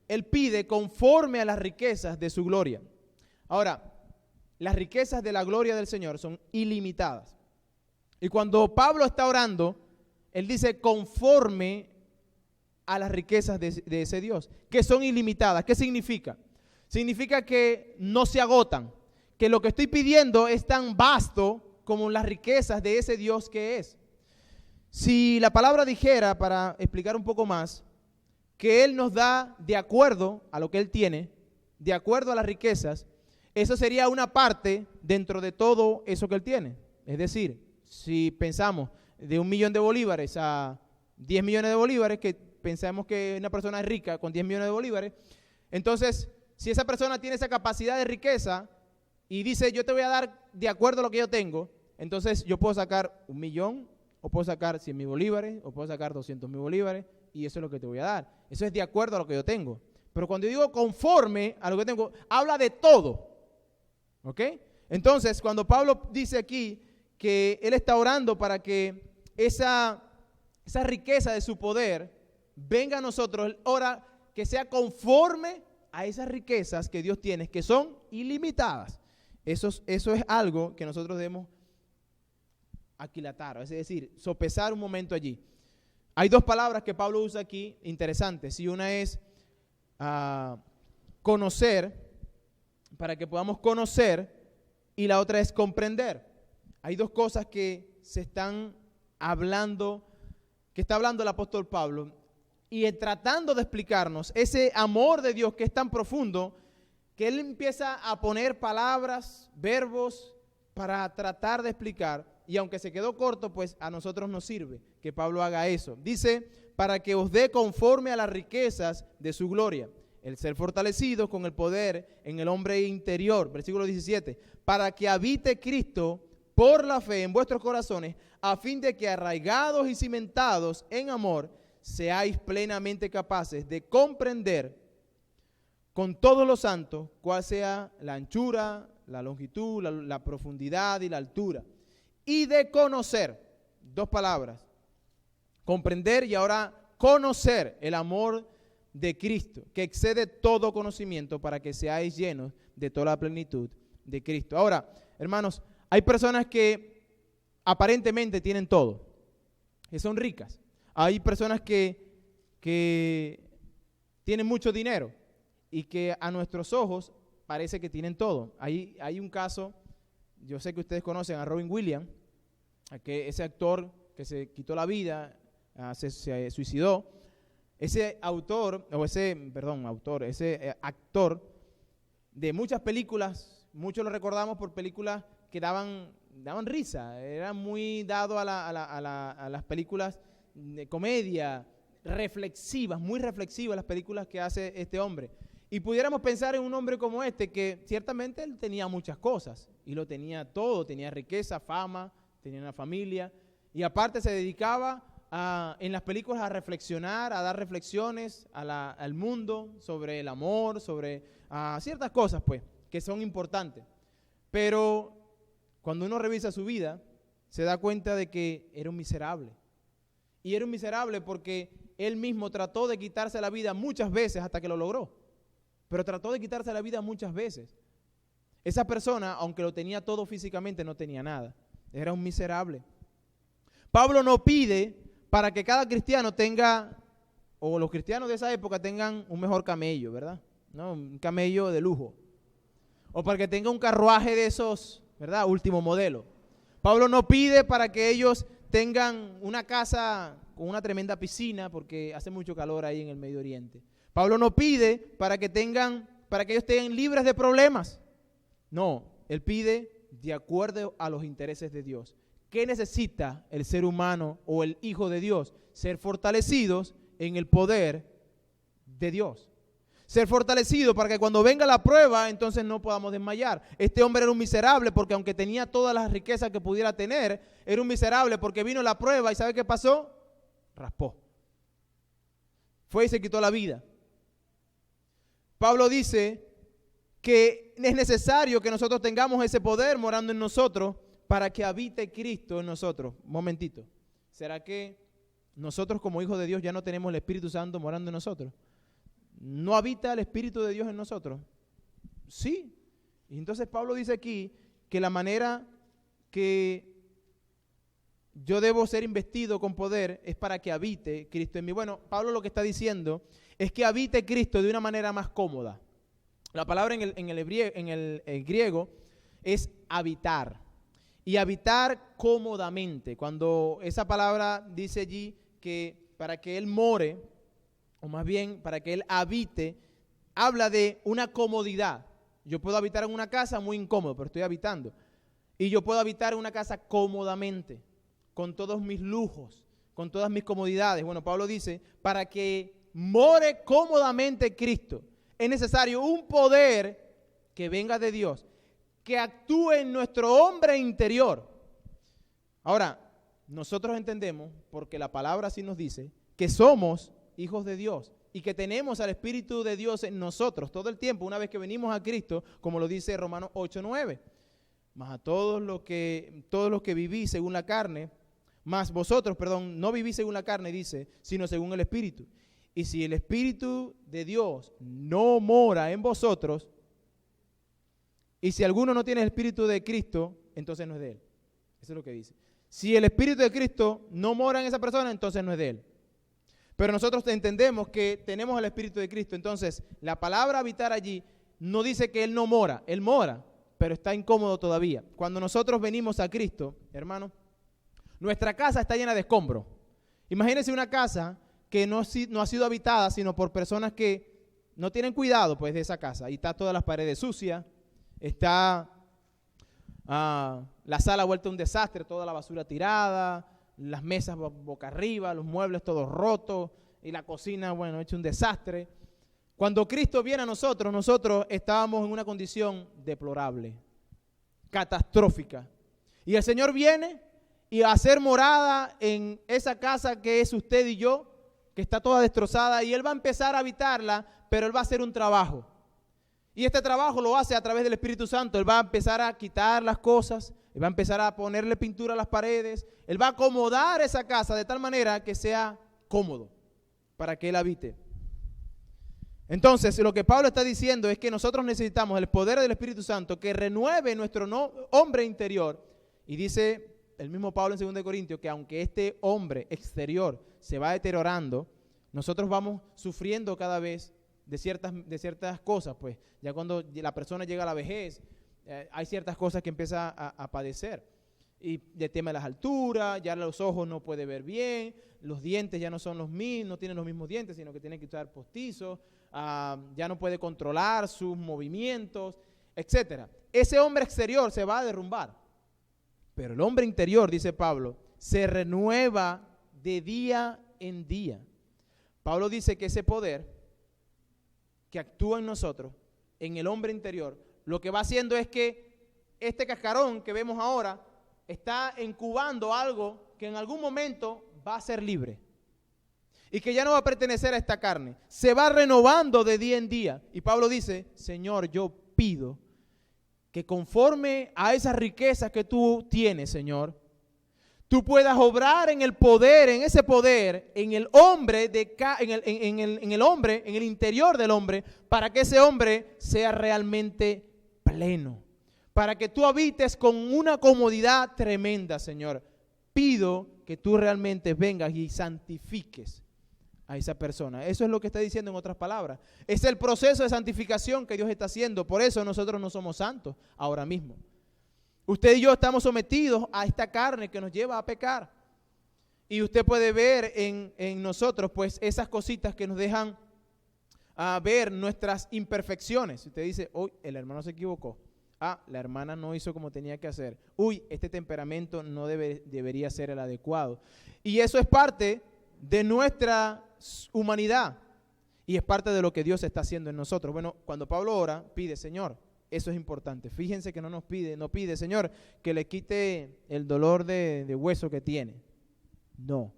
él pide conforme a las riquezas de su gloria. Ahora, las riquezas de la gloria del Señor son ilimitadas. Y cuando Pablo está orando, él dice conforme a las riquezas de ese Dios, que son ilimitadas. ¿Qué significa? Significa que no se agotan, que lo que estoy pidiendo es tan vasto como las riquezas de ese Dios que es. Si la palabra dijera, para explicar un poco más, que Él nos da de acuerdo a lo que Él tiene, de acuerdo a las riquezas, eso sería una parte dentro de todo eso que Él tiene. Es decir, si pensamos de 1 millón de bolívares a 10 millones de bolívares, que pensamos que una persona es rica con 10 millones de bolívares, entonces, si esa persona tiene esa capacidad de riqueza y dice, yo te voy a dar de acuerdo a lo que yo tengo, entonces yo puedo sacar 1 millón, o puedo sacar 100,000 bolívares, o puedo sacar 200,000 bolívares, y eso es lo que te voy a dar. Eso es de acuerdo a lo que yo tengo. Pero cuando yo digo conforme a lo que tengo, habla de todo. ¿Ok? Entonces, cuando Pablo dice aquí que Él está orando para que esa riqueza de su poder venga a nosotros. Él ora que sea conforme a esas riquezas que Dios tiene, que son ilimitadas. Eso es algo que nosotros debemos aquilatar, es decir, sopesar un momento allí. Hay dos palabras que Pablo usa aquí interesantes, y una es conocer, para que podamos conocer, y la otra es comprender. Hay dos cosas que se están hablando, que está hablando el apóstol Pablo, y tratando de explicarnos ese amor de Dios que es tan profundo, que él empieza a poner palabras, verbos, para tratar de explicar, y aunque se quedó corto, pues a nosotros nos sirve que Pablo haga eso. Dice, para que os dé conforme a las riquezas de su gloria, el ser fortalecidos con el poder en el hombre interior. Versículo 17, para que habite Cristo por la fe en vuestros corazones, a fin de que arraigados y cimentados en amor, seáis plenamente capaces de comprender con todos los santos cuál sea la anchura, la longitud, la profundidad y la altura, y de conocer, dos palabras, comprender y ahora conocer el amor de Cristo, que excede todo conocimiento, para que seáis llenos de toda la plenitud de Cristo. Ahora, hermanos, hay personas que aparentemente tienen todo, que son ricas. Hay personas que tienen mucho dinero y que a nuestros ojos parece que tienen todo. Hay un caso, yo sé que ustedes conocen a Robin Williams, que ese actor que se quitó la vida, se suicidó. Ese actor de muchas películas, muchos lo recordamos por películas que daban risa, era muy dado a las películas de comedia, reflexivas, muy reflexivas las películas que hace este hombre. Y pudiéramos pensar en un hombre como este, que ciertamente él tenía muchas cosas, y lo tenía todo, tenía riqueza, fama, tenía una familia, y aparte se dedicaba en las películas a reflexionar, a dar reflexiones al mundo sobre el amor, sobre ciertas cosas pues, que son importantes. Pero cuando uno revisa su vida, se da cuenta de que era un miserable. Y era un miserable porque él mismo trató de quitarse la vida muchas veces hasta que lo logró. Pero trató de quitarse la vida muchas veces. Esa persona, aunque lo tenía todo físicamente, no tenía nada. Era un miserable. Pablo no pide para que cada cristiano tenga, o los cristianos de esa época tengan un mejor camello, ¿verdad? ¿No? Un camello de lujo. O para que tenga un carruaje de esos, ¿verdad? Último modelo. Pablo no pide para que ellos tengan una casa con una tremenda piscina, porque hace mucho calor ahí en el Medio Oriente. Pablo no pide para que ellos estén libres de problemas. No, él pide de acuerdo a los intereses de Dios. ¿Qué necesita el ser humano o el Hijo de Dios? Ser fortalecidos en el poder de Dios. Ser fortalecido para que cuando venga la prueba, entonces no podamos desmayar. Este hombre era un miserable porque aunque tenía todas las riquezas que pudiera tener, era un miserable porque vino la prueba y ¿sabe qué pasó? Raspó. Fue y se quitó la vida. Pablo dice que es necesario que nosotros tengamos ese poder morando en nosotros para que habite Cristo en nosotros. Un momentito. ¿Será que nosotros como hijos de Dios ya no tenemos el Espíritu Santo morando en nosotros? ¿No habita el Espíritu de Dios en nosotros? Sí. Y entonces Pablo dice aquí que la manera que yo debo ser investido con poder es para que habite Cristo en mí. Bueno, Pablo lo que está diciendo es que habite Cristo de una manera más cómoda. La palabra en el griego es habitar. Y habitar cómodamente. Cuando esa palabra dice allí que para que Él more, o más bien para que Él habite, habla de una comodidad. Yo puedo habitar en una casa muy incómodo, pero estoy habitando. Y yo puedo habitar en una casa cómodamente, con todos mis lujos, con todas mis comodidades. Bueno, Pablo dice, para que more cómodamente Cristo, es necesario un poder que venga de Dios, que actúe en nuestro hombre interior. Ahora, nosotros entendemos, porque la palabra así nos dice, que somos hijos de Dios y que tenemos al Espíritu de Dios en nosotros todo el tiempo, una vez que venimos a Cristo, como lo dice Romanos 8:9. mas a todos los que vivís según la carne, mas vosotros, no vivís según la carne, dice, sino según el Espíritu. Y si el Espíritu de Dios no mora en vosotros, y si alguno no tiene el Espíritu de Cristo, entonces no es de él. Eso es lo que dice. Si el Espíritu de Cristo no mora en esa persona, entonces no es de él. Pero nosotros entendemos que tenemos el Espíritu de Cristo. Entonces, la palabra habitar allí no dice que Él no mora. Él mora, pero está incómodo todavía. Cuando nosotros venimos a Cristo, hermano, nuestra casa está llena de escombros. Imagínense una casa que no ha sido habitada, sino por personas que no tienen cuidado pues, de esa casa. Y está todas las paredes sucias, está la sala vuelta un desastre, toda la basura tirada, las mesas boca arriba, los muebles todos rotos y la cocina, bueno, hecho un desastre. Cuando Cristo viene a nosotros estábamos en una condición deplorable, catastrófica. Y el Señor viene y a hacer morada en esa casa que es usted y yo, que está toda destrozada, y Él va a empezar a habitarla, pero Él va a hacer un trabajo. Y este trabajo lo hace a través del Espíritu Santo. Él va a empezar a quitar las cosas, Él va a empezar a ponerle pintura a las paredes, Él va a acomodar esa casa de tal manera que sea cómodo para que Él habite. Entonces, lo que Pablo está diciendo es que nosotros necesitamos el poder del Espíritu Santo que renueve nuestro hombre interior. Y dice el mismo Pablo en 2 Corintios que aunque este hombre exterior se va deteriorando, nosotros vamos sufriendo cada vez de ciertas cosas, pues ya cuando la persona llega a la vejez, hay ciertas cosas que empieza a padecer. Y el tema de las alturas, ya los ojos no puede ver bien, los dientes ya no son los mismos, no tienen los mismos dientes, sino que tienen que usar postizos, ya no puede controlar sus movimientos, etc. Ese hombre exterior se va a derrumbar, pero el hombre interior, dice Pablo, se renueva de día en día. Pablo dice que ese poder que actúa en nosotros, en el hombre interior, lo que va haciendo es que este cascarón que vemos ahora está incubando algo que en algún momento va a ser libre y que ya no va a pertenecer a esta carne. Se va renovando de día en día. Y Pablo dice, Señor, yo pido que conforme a esas riquezas que tú tienes, Señor, tú puedas obrar en el poder, en ese poder, en el hombre, en el interior del hombre, para que ese hombre sea realmente pleno, para que tú habites con una comodidad tremenda, Señor. Pido que tú realmente vengas y santifiques a esa persona. Eso es lo que está diciendo en otras palabras. Es el proceso de santificación que Dios está haciendo. Por eso nosotros no somos santos ahora mismo. Usted y yo estamos sometidos a esta carne que nos lleva a pecar. Y usted puede ver en nosotros pues esas cositas que nos dejan ver nuestras imperfecciones. Usted dice, uy, el hermano se equivocó. La hermana no hizo como tenía que hacer. Uy, este temperamento no debería ser el adecuado. Y eso es parte de nuestra humanidad. Y es parte de lo que Dios está haciendo en nosotros. Bueno, cuando Pablo ora, pide, Señor, eso es importante. Fíjense que no pide, Señor, que le quite el dolor de hueso que tiene. No.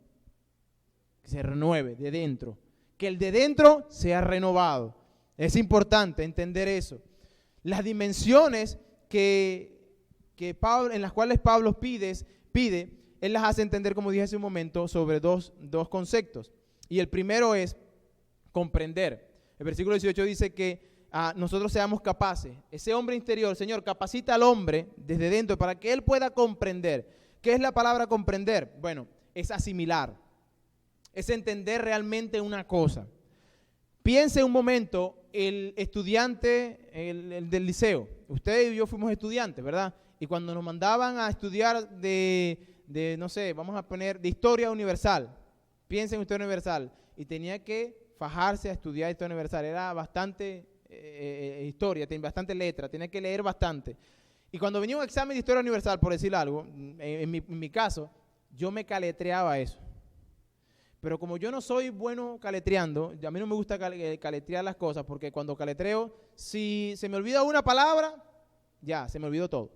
Que se renueve de dentro. Que el de dentro sea renovado. Es importante entender eso. Las dimensiones en las cuales Pablo pide, él las hace entender, como dije hace un momento, sobre dos conceptos. Y el primero es comprender. El versículo 18 dice que nosotros seamos capaces. Ese hombre interior, Señor, capacita al hombre desde dentro para que él pueda comprender. ¿Qué es la palabra comprender? Bueno, es asimilar. Es entender realmente una cosa. Piense un momento el estudiante el del liceo. Usted y yo fuimos estudiantes, ¿verdad? Y cuando nos mandaban a estudiar no sé, vamos a poner de historia universal. Piensen en historia universal. Y tenía que fajarse a estudiar historia universal. Era bastante historia, tenía bastante letra, tenía que leer bastante. Y cuando venía un examen de historia universal, por decir algo, en mi caso, yo me caletreaba eso. Pero como yo no soy bueno caletreando, a mí no me gusta caletrear las cosas, porque cuando caletreo, si se me olvida una palabra, ya, se me olvidó todo.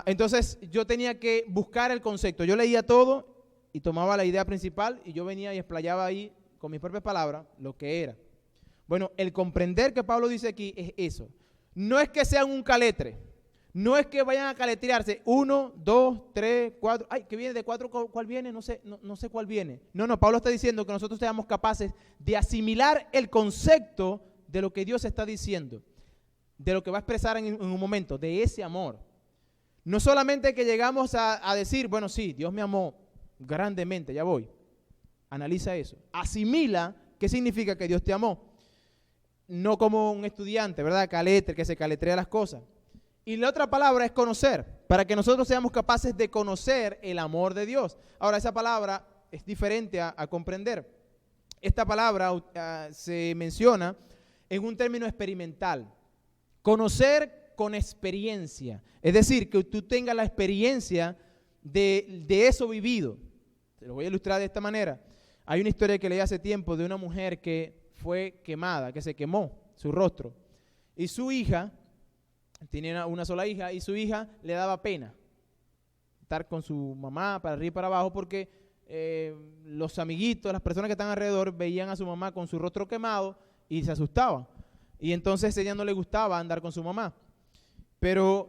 Entonces yo tenía que buscar el concepto. Yo leía todo y tomaba la idea principal y yo venía y explayaba ahí con mis propias palabras lo que era. Bueno, el comprender que Pablo dice aquí es eso. No es que sean un caletre, No es que vayan a caletrearse, 1, 2, 3, 4, ay, ¿qué viene de 4? ¿Cuál viene? No sé cuál viene. No, Pablo está diciendo que nosotros seamos capaces de asimilar el concepto de lo que Dios está diciendo, de lo que va a expresar en un momento, de ese amor. No solamente que llegamos a decir, bueno, sí, Dios me amó grandemente, ya voy. Analiza eso. Asimila qué significa que Dios te amó. No como un estudiante, ¿verdad? Que se caletrea las cosas. Y la otra palabra es conocer, para que nosotros seamos capaces de conocer el amor de Dios. Ahora, esa palabra es diferente a comprender. Esta palabra se menciona en un término experimental. Conocer con experiencia. Es decir, que tú tengas la experiencia de eso vivido. Te lo voy a ilustrar de esta manera. Hay una historia que leí hace tiempo de una mujer que fue quemada, que se quemó su rostro. Y su hija, tenía una sola hija, y su hija le daba pena estar con su mamá para arriba y para abajo porque los amiguitos, las personas que están alrededor veían a su mamá con su rostro quemado y se asustaban. Y entonces a ella no le gustaba andar con su mamá. Pero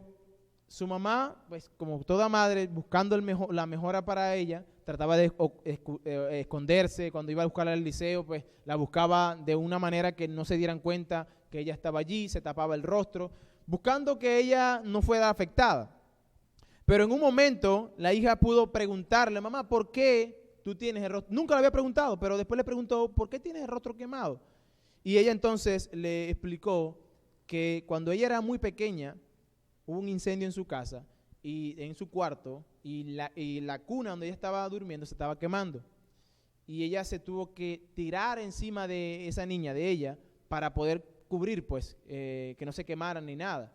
su mamá, pues como toda madre, buscando la mejora para ella, trataba de esconderse. Cuando iba a buscarla al liceo, pues la buscaba de una manera que no se dieran cuenta que ella estaba allí, se tapaba el rostro, buscando que ella no fuera afectada. Pero en un momento la hija pudo preguntarle, mamá, ¿por qué tú tienes el rostro? Nunca le había preguntado, pero después le preguntó, ¿por qué tienes el rostro quemado? Y ella entonces le explicó que cuando ella era muy pequeña, hubo un incendio en su casa y en su cuarto y la cuna donde ella estaba durmiendo se estaba quemando. Y ella se tuvo que tirar encima de esa niña, de ella, para poder cubrir, pues, que no se quemaran ni nada.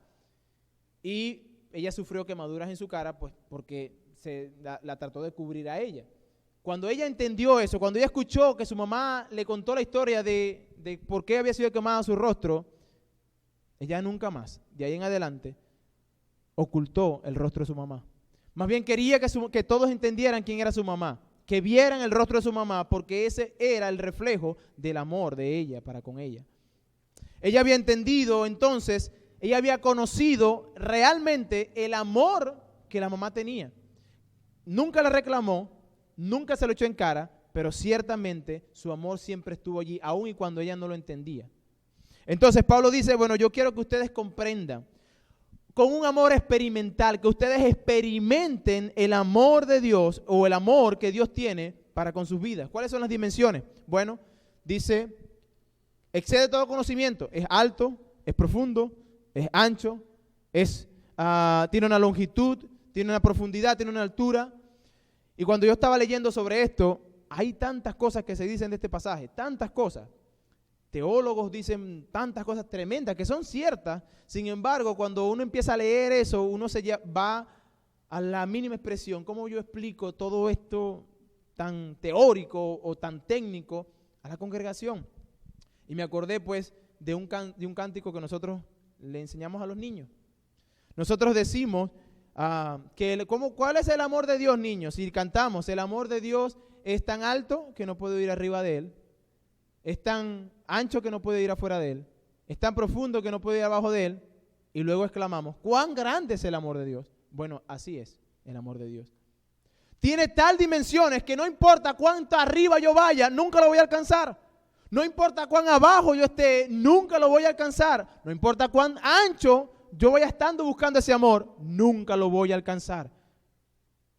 Y ella sufrió quemaduras en su cara, pues, porque la trató de cubrir a ella. Cuando ella entendió eso, cuando ella escuchó que su mamá le contó la historia de por qué había sido quemado su rostro, ella nunca más, de ahí en adelante, ocultó el rostro de su mamá. Más bien quería que todos entendieran quién era su mamá, que vieran el rostro de su mamá, porque ese era el reflejo del amor de ella para con ella. Ella había entendido entonces, ella había conocido realmente el amor que la mamá tenía. Nunca la reclamó, nunca se lo echó en cara, pero ciertamente su amor siempre estuvo allí, aun y cuando ella no lo entendía. Entonces Pablo dice, bueno, yo quiero que ustedes comprendan con un amor experimental, que ustedes experimenten el amor de Dios o el amor que Dios tiene para con sus vidas. ¿Cuáles son las dimensiones? Bueno, dice, excede todo conocimiento, es alto, es profundo, es ancho, tiene una longitud, tiene una profundidad, tiene una altura. Y cuando yo estaba leyendo sobre esto, hay tantas cosas que se dicen de este pasaje, tantas cosas. Teólogos dicen tantas cosas tremendas que son ciertas. Sin embargo, cuando uno empieza a leer eso, uno va a la mínima expresión. ¿Cómo yo explico todo esto tan teórico o tan técnico a la congregación? Y me acordé pues de un cántico que nosotros le enseñamos a los niños. Nosotros decimos ¿cuál es el amor de Dios, niños? Si cantamos, el amor de Dios es tan alto que no puedo ir arriba de él. Es tan ancho que no puede ir afuera de él. Es tan profundo que no puede ir abajo de él. Y luego exclamamos, ¿cuán grande es el amor de Dios? Bueno, así es el amor de Dios. Tiene tal dimensiones que no importa cuánto arriba yo vaya, nunca lo voy a alcanzar. No importa cuán abajo yo esté, nunca lo voy a alcanzar. No importa cuán ancho yo vaya estando buscando ese amor, nunca lo voy a alcanzar.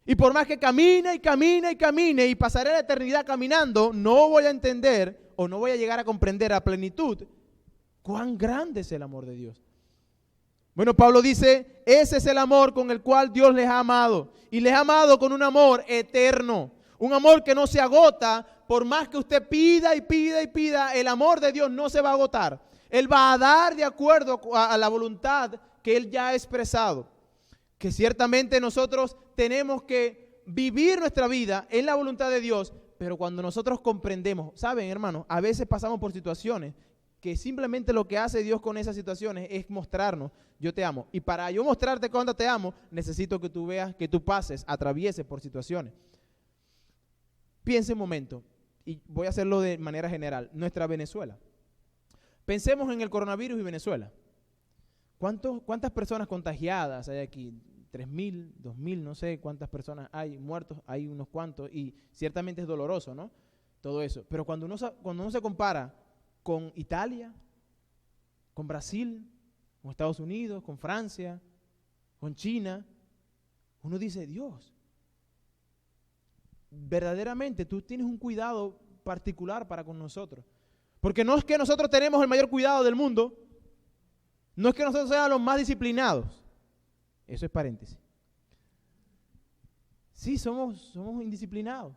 Y por más que camine y camine y camine y pasaré la eternidad caminando, no voy a entender o no voy a llegar a comprender a plenitud cuán grande es el amor de Dios. Bueno, Pablo dice, ese es el amor con el cual Dios les ha amado. Y les ha amado con un amor eterno. Un amor que no se agota. Por más que usted pida y pida y pida, el amor de Dios no se va a agotar. Él va a dar de acuerdo a la voluntad que Él ya ha expresado. Que ciertamente nosotros tenemos que vivir nuestra vida en la voluntad de Dios, pero cuando nosotros comprendemos, ¿saben, hermanos? A veces pasamos por situaciones que simplemente lo que hace Dios con esas situaciones es mostrarnos, yo te amo. Y para yo mostrarte cuánto te amo, necesito que tú veas, que tú pases, atravieses por situaciones. Piense un momento, y voy a hacerlo de manera general, nuestra Venezuela. Pensemos en el coronavirus y Venezuela. ¿Cuántas personas contagiadas hay aquí? 3.000, 2.000, no sé cuántas personas hay muertos, hay unos cuantos, y ciertamente es doloroso, ¿no? Todo eso. Pero cuando uno se compara con Italia, con Brasil, con Estados Unidos, con Francia, con China, uno dice, Dios, verdaderamente tú tienes un cuidado particular para con nosotros. Porque no es que nosotros tenemos el mayor cuidado del mundo, no es que nosotros seamos los más disciplinados. Eso es paréntesis. Sí, somos indisciplinados.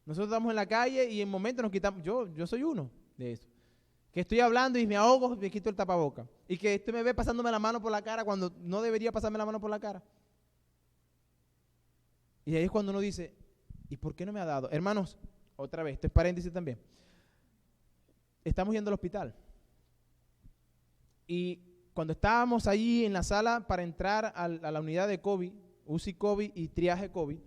Nosotros estamos en la calle y en momentos nos quitamos, yo soy uno de eso. Que estoy hablando y me ahogo, me quito el tapaboca. Y que usted me ve pasándome la mano por la cara cuando no debería pasarme la mano por la cara. Y ahí es cuando uno dice, ¿y por qué no me ha dado? Hermanos, otra vez, esto es paréntesis también. Estamos yendo al hospital. Y cuando estábamos allí en la sala para entrar a la unidad de COVID, UCI COVID y triaje COVID,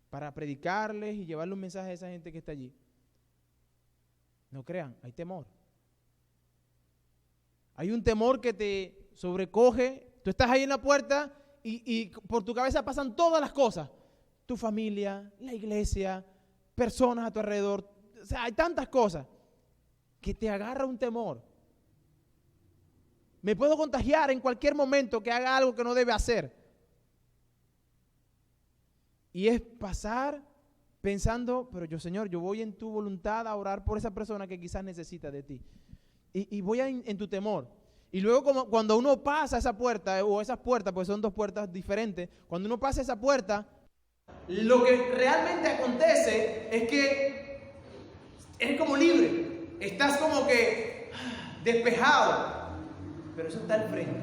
para predicarles y llevarle un mensaje a esa gente que está allí, no crean, hay temor. Hay un temor que te sobrecoge. Tú estás ahí en la puerta y por tu cabeza pasan todas las cosas. Tu familia, la iglesia, personas a tu alrededor. O sea, hay tantas cosas que te agarra un temor. Me puedo contagiar en cualquier momento que haga algo que no debe hacer. Y es pasar pensando, pero yo, Señor, yo voy en tu voluntad a orar por esa persona que quizás necesita de ti. Y voy en tu temor. Y luego cuando uno pasa esa puerta, o esas puertas, pues son dos puertas diferentes, cuando uno pasa esa puerta, lo que realmente acontece es que es como libre. Estás como que despejado, pero eso está al frente.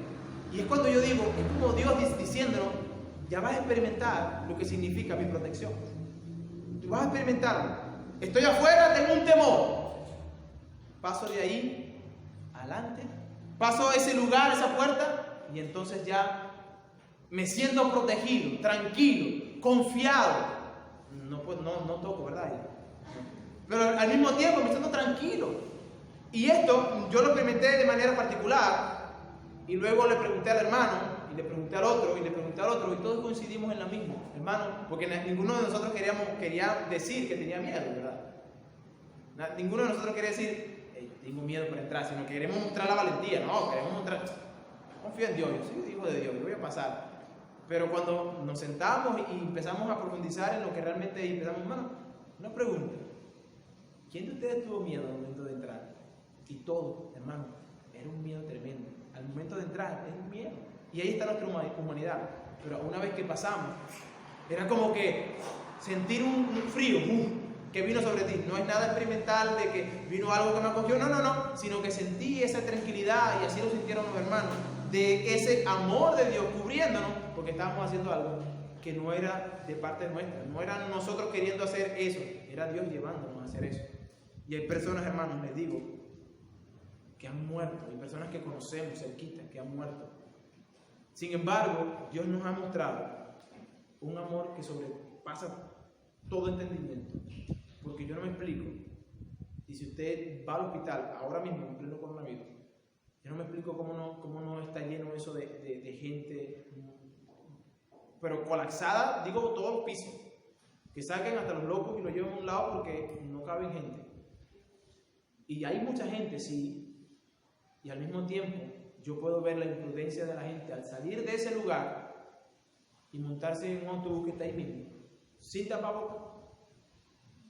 Y es cuando yo digo, es como Dios diciéndonos, ya vas a experimentar lo que significa mi protección. Tú vas a experimentarlo. Estoy afuera, tengo un temor. Paso de ahí adelante, paso a ese lugar, esa puerta, y entonces ya me siento protegido, tranquilo, confiado. No toco, ¿verdad? Pero al mismo tiempo me siento tranquilo. Y esto yo lo experimenté de manera particular, y luego le pregunté al hermano, y le pregunté al otro, y le pregunté al otro, y todos coincidimos en la misma, hermano, porque ninguno de nosotros quería decir que tenía miedo, ¿verdad? Ninguno de nosotros quería decir, tengo miedo para entrar, sino que queremos mostrar la valentía, no, queremos mostrar, confío en Dios, yo soy hijo de Dios, yo voy a pasar. Pero cuando nos sentamos y empezamos a profundizar en lo que realmente empezamos, hermano, una pregunta, ¿quién de ustedes tuvo miedo al momento de entrar? Y todo, hermano, era un miedo tremendo, al momento de entrar, es un miedo, y ahí está nuestra humanidad, pero una vez que pasamos, era como que sentir un frío, que vino sobre ti. No es nada experimental de que vino algo que me acogió, no, sino que sentí esa tranquilidad, y así lo sintieron los hermanos, de ese amor de Dios cubriéndonos, porque estábamos haciendo algo que no era de parte nuestra, no era nosotros queriendo hacer eso, era Dios llevándonos a hacer eso. Y hay personas, hermanos, les digo, que han muerto, hay personas que conocemos cerquita, que han muerto. Sin embargo, Dios nos ha mostrado un amor que sobrepasa todo entendimiento. Porque yo no me explico, y si usted va al hospital ahora mismo en pleno coronavirus, yo no me explico cómo no está lleno eso de gente, pero colapsada, digo, todos los pisos, que saquen hasta los locos y los lleven a un lado porque no caben gente. Y hay mucha gente, sí, y al mismo tiempo yo puedo ver la imprudencia de la gente al salir de ese lugar y montarse en un autobús que está ahí mismo, sin tapabocas.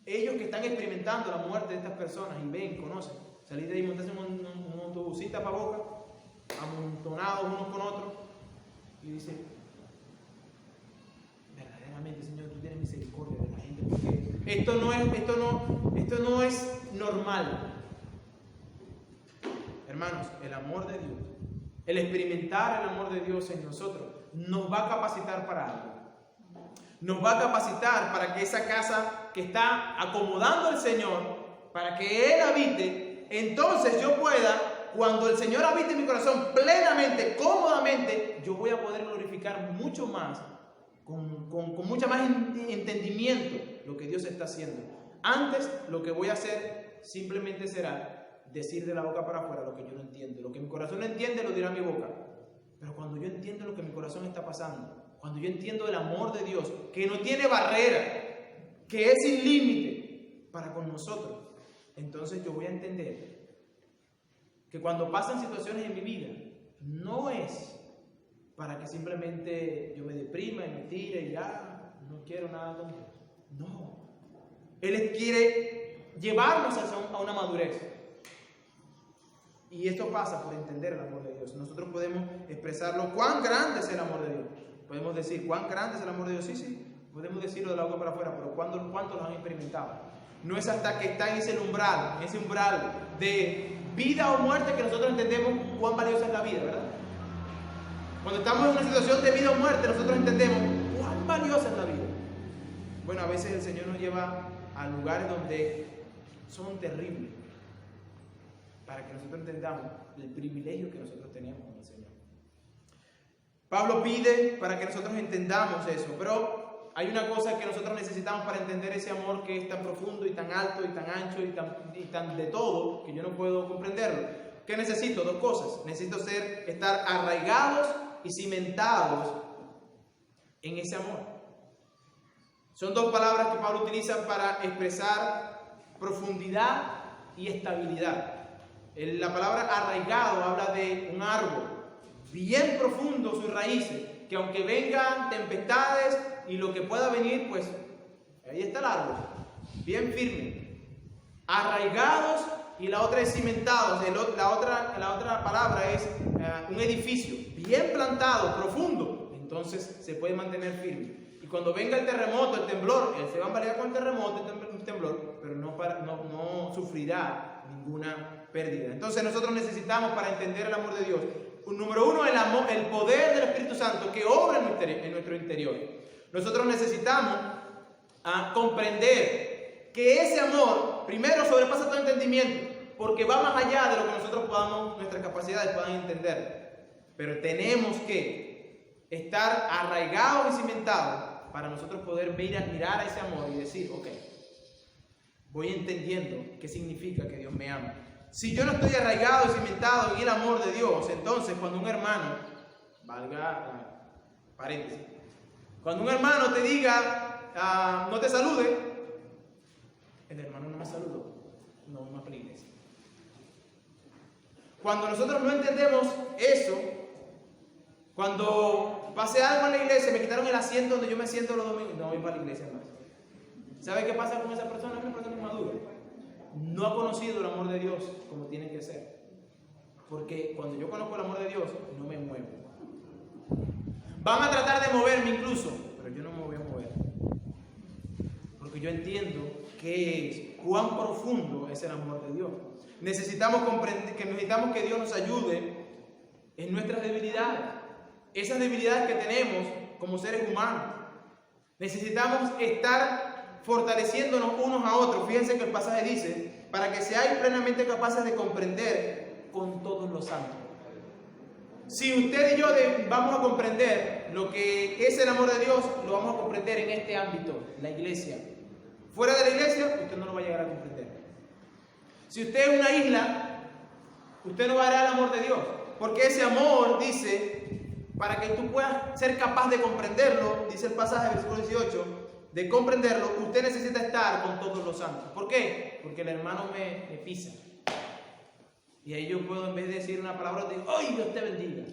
Ellos que están experimentando la muerte de estas personas y ven, conocen, salir de ahí, montarse en un autobús sin tapabocas, amontonados unos con otros, y dicen, verdaderamente, Señor, tú tienes misericordia de la gente, porque esto no es normal. Hermanos, el amor de Dios, el experimentar el amor de Dios en nosotros, nos va a capacitar para algo. Nos va a capacitar para que esa casa que está acomodando el Señor, para que Él habite, entonces yo pueda, cuando el Señor habite en mi corazón plenamente, cómodamente, yo voy a poder glorificar mucho más, con mucha más entendimiento lo que Dios está haciendo. Antes lo que voy a hacer simplemente será decir de la boca para afuera lo que yo no entiendo. Lo que mi corazón no entiende lo dirá mi boca. Pero cuando yo entiendo lo que mi corazón está pasando, cuando yo entiendo el amor de Dios, que no tiene barrera, que es sin límite para con nosotros, entonces yo voy a entender que cuando pasan situaciones en mi vida, no es para que simplemente yo me deprima y me tire y ya no quiero nada con Dios. No. Él quiere llevarnos a una madurez. Y esto pasa por entender el amor de Dios. Nosotros podemos expresarlo. ¿Cuán grande es el amor de Dios? Podemos decir, ¿cuán grande es el amor de Dios? Sí, sí. Podemos decirlo de la boca para afuera, pero ¿cuántos lo han experimentado? No es hasta que está en ese umbral de vida o muerte que nosotros entendemos cuán valiosa es la vida, ¿verdad? Cuando estamos en una situación de vida o muerte, nosotros entendemos cuán valiosa es la vida. Bueno, a veces el Señor nos lleva a lugares donde son terribles, para que nosotros entendamos el privilegio que nosotros tenemos con el Señor. Pablo pide para que nosotros entendamos eso, pero hay una cosa que nosotros necesitamos para entender ese amor que es tan profundo y tan alto y tan ancho y tan de todo, que yo no puedo comprenderlo. ¿Qué necesito? Dos cosas. Necesito estar arraigados y cimentados en ese amor. Son dos palabras que Pablo utiliza para expresar profundidad y estabilidad. La palabra arraigado habla de un árbol bien profundo, sus raíces, que aunque vengan tempestades y lo que pueda venir, pues ahí está el árbol, bien firme. Arraigados, y la otra es cimentados. La otra palabra es un edificio bien plantado, profundo, entonces se puede mantener firme. Y cuando venga el terremoto, el temblor, él se va a variar con el terremoto, el temblor, pero no sufrirá ninguna pérdida. Entonces nosotros necesitamos, para entender el amor de Dios, número uno, el poder del Espíritu Santo que obra en nuestro interior. Nosotros necesitamos comprender que ese amor primero sobrepasa todo entendimiento, porque va más allá de lo que nosotros nuestras capacidades puedan entender. Pero tenemos que estar arraigados y cimentados para nosotros poder mirar a ese amor y decir, ok, voy entendiendo qué significa que Dios me ama. Si yo no estoy arraigado y cimentado en el amor de Dios, entonces cuando un hermano, valga paréntesis, cuando un hermano te diga, no te salude, el hermano no me saludó, no vamos a la iglesia. Cuando nosotros no entendemos eso, cuando pase algo en la iglesia, me quitaron el asiento donde yo me siento los domingos, no voy para la iglesia más. ¿Sabe qué pasa con esa persona? Es una persona inmadura. No ha conocido el amor de Dios como tiene que ser. Porque cuando yo conozco el amor de Dios, no me muevo. Van a tratar de moverme incluso, pero yo no me voy a mover. Porque yo entiendo cuán profundo es el amor de Dios. Necesitamos que Dios nos ayude en nuestras debilidades. Esas debilidades que tenemos como seres humanos. Necesitamos estar fortaleciéndonos unos a otros. Fíjense que el pasaje dice, para que seáis plenamente capaces de comprender con todos los santos. Si usted y yo vamos a comprender lo que es el amor de Dios, lo vamos a comprender en este ámbito, la iglesia. Fuera de la iglesia, usted no lo va a llegar a comprender. Si usted es una isla, usted no va a ver el amor de Dios. Porque ese amor, dice, para que tú puedas ser capaz de comprenderlo, dice el pasaje, versículo 18, de comprenderlo, usted necesita estar con todos los santos. ¿Por qué? Porque el hermano me pisa. Y ahí yo puedo, en vez de decir una palabra, decir, ¡ay, Dios te bendiga!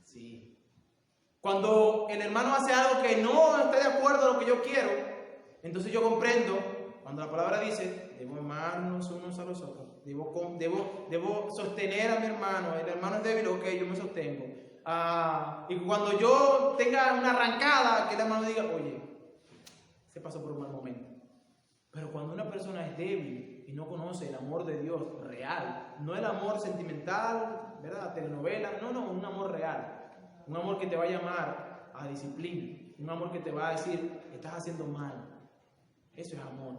Sí. Cuando el hermano hace algo que no está de acuerdo a lo que yo quiero, entonces yo comprendo, cuando la palabra dice, debo amarnos unos a los otros, debo sostener a mi hermano, el hermano es débil, ok, yo me sostengo. Y cuando yo tenga una arrancada, que el hermano diga, oye, se pasó por un mal momento. Pero cuando una persona es débil y no conoce el amor de Dios real, no el amor sentimental, ¿verdad? Telenovela, no, un amor real. Un amor que te va a llamar a disciplina. Un amor que te va a decir, estás haciendo mal. Eso es amor.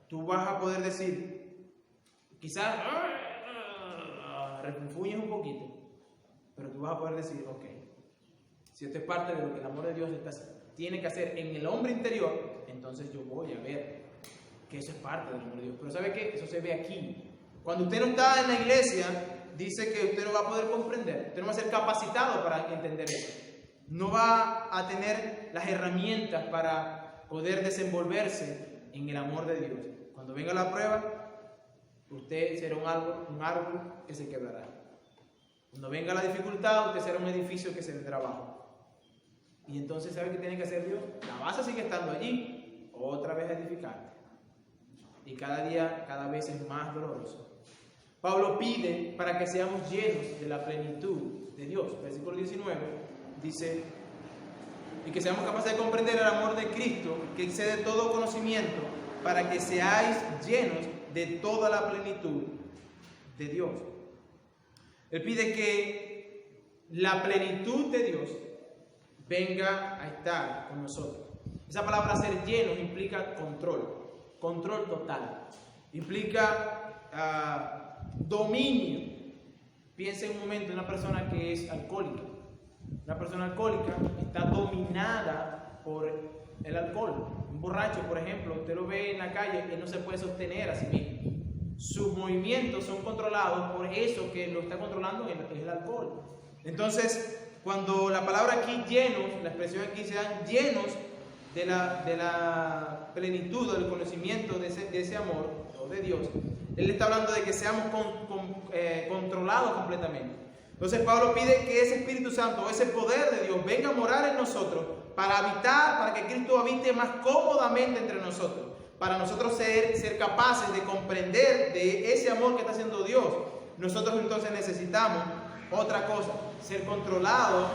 Tú vas a poder decir, quizás refunfuñes un poquito, pero tú vas a poder decir, ok, si esto es parte de lo que el amor de Dios tiene que hacer en el hombre interior, entonces yo voy a ver que eso es parte del amor de Dios. Pero ¿sabe qué? Eso se ve aquí. Cuando usted no está en la iglesia, dice que usted no va a poder comprender, usted no va a ser capacitado para entender eso. No va a tener las herramientas para poder desenvolverse en el amor de Dios. Cuando venga la prueba, usted será un árbol que se quebrará. Cuando venga la dificultad, usted será un edificio que se vendrá abajo. Y entonces, ¿sabe qué tiene que hacer Dios? La base sigue estando allí, otra vez edificante. Y cada día, cada vez es más doloroso. Pablo pide para que seamos llenos de la plenitud de Dios. Versículo 19 dice, y que seamos capaces de comprender el amor de Cristo, que excede todo conocimiento, para que seáis llenos de toda la plenitud de Dios. Él pide que la plenitud de Dios venga a estar con nosotros. Esa palabra ser lleno implica control total, implica dominio. Piensa en un momento en una persona que es alcohólica. Una persona alcohólica está dominada por el alcohol. Un borracho, por ejemplo, usted lo ve en la calle, él no se puede sostener a sí mismo. Sus movimientos son controlados por eso que lo está controlando, es el alcohol. Entonces, cuando la palabra aquí llenos, la expresión aquí sean llenos de la plenitud, del conocimiento de ese amor o de Dios, él está hablando de que seamos controlados completamente. Entonces Pablo pide que ese Espíritu Santo, ese poder de Dios, venga a morar en nosotros para habitar, para que Cristo habite más cómodamente entre nosotros, para nosotros ser capaces de comprender de ese amor que está haciendo Dios. Nosotros entonces necesitamos otra cosa, ser controlados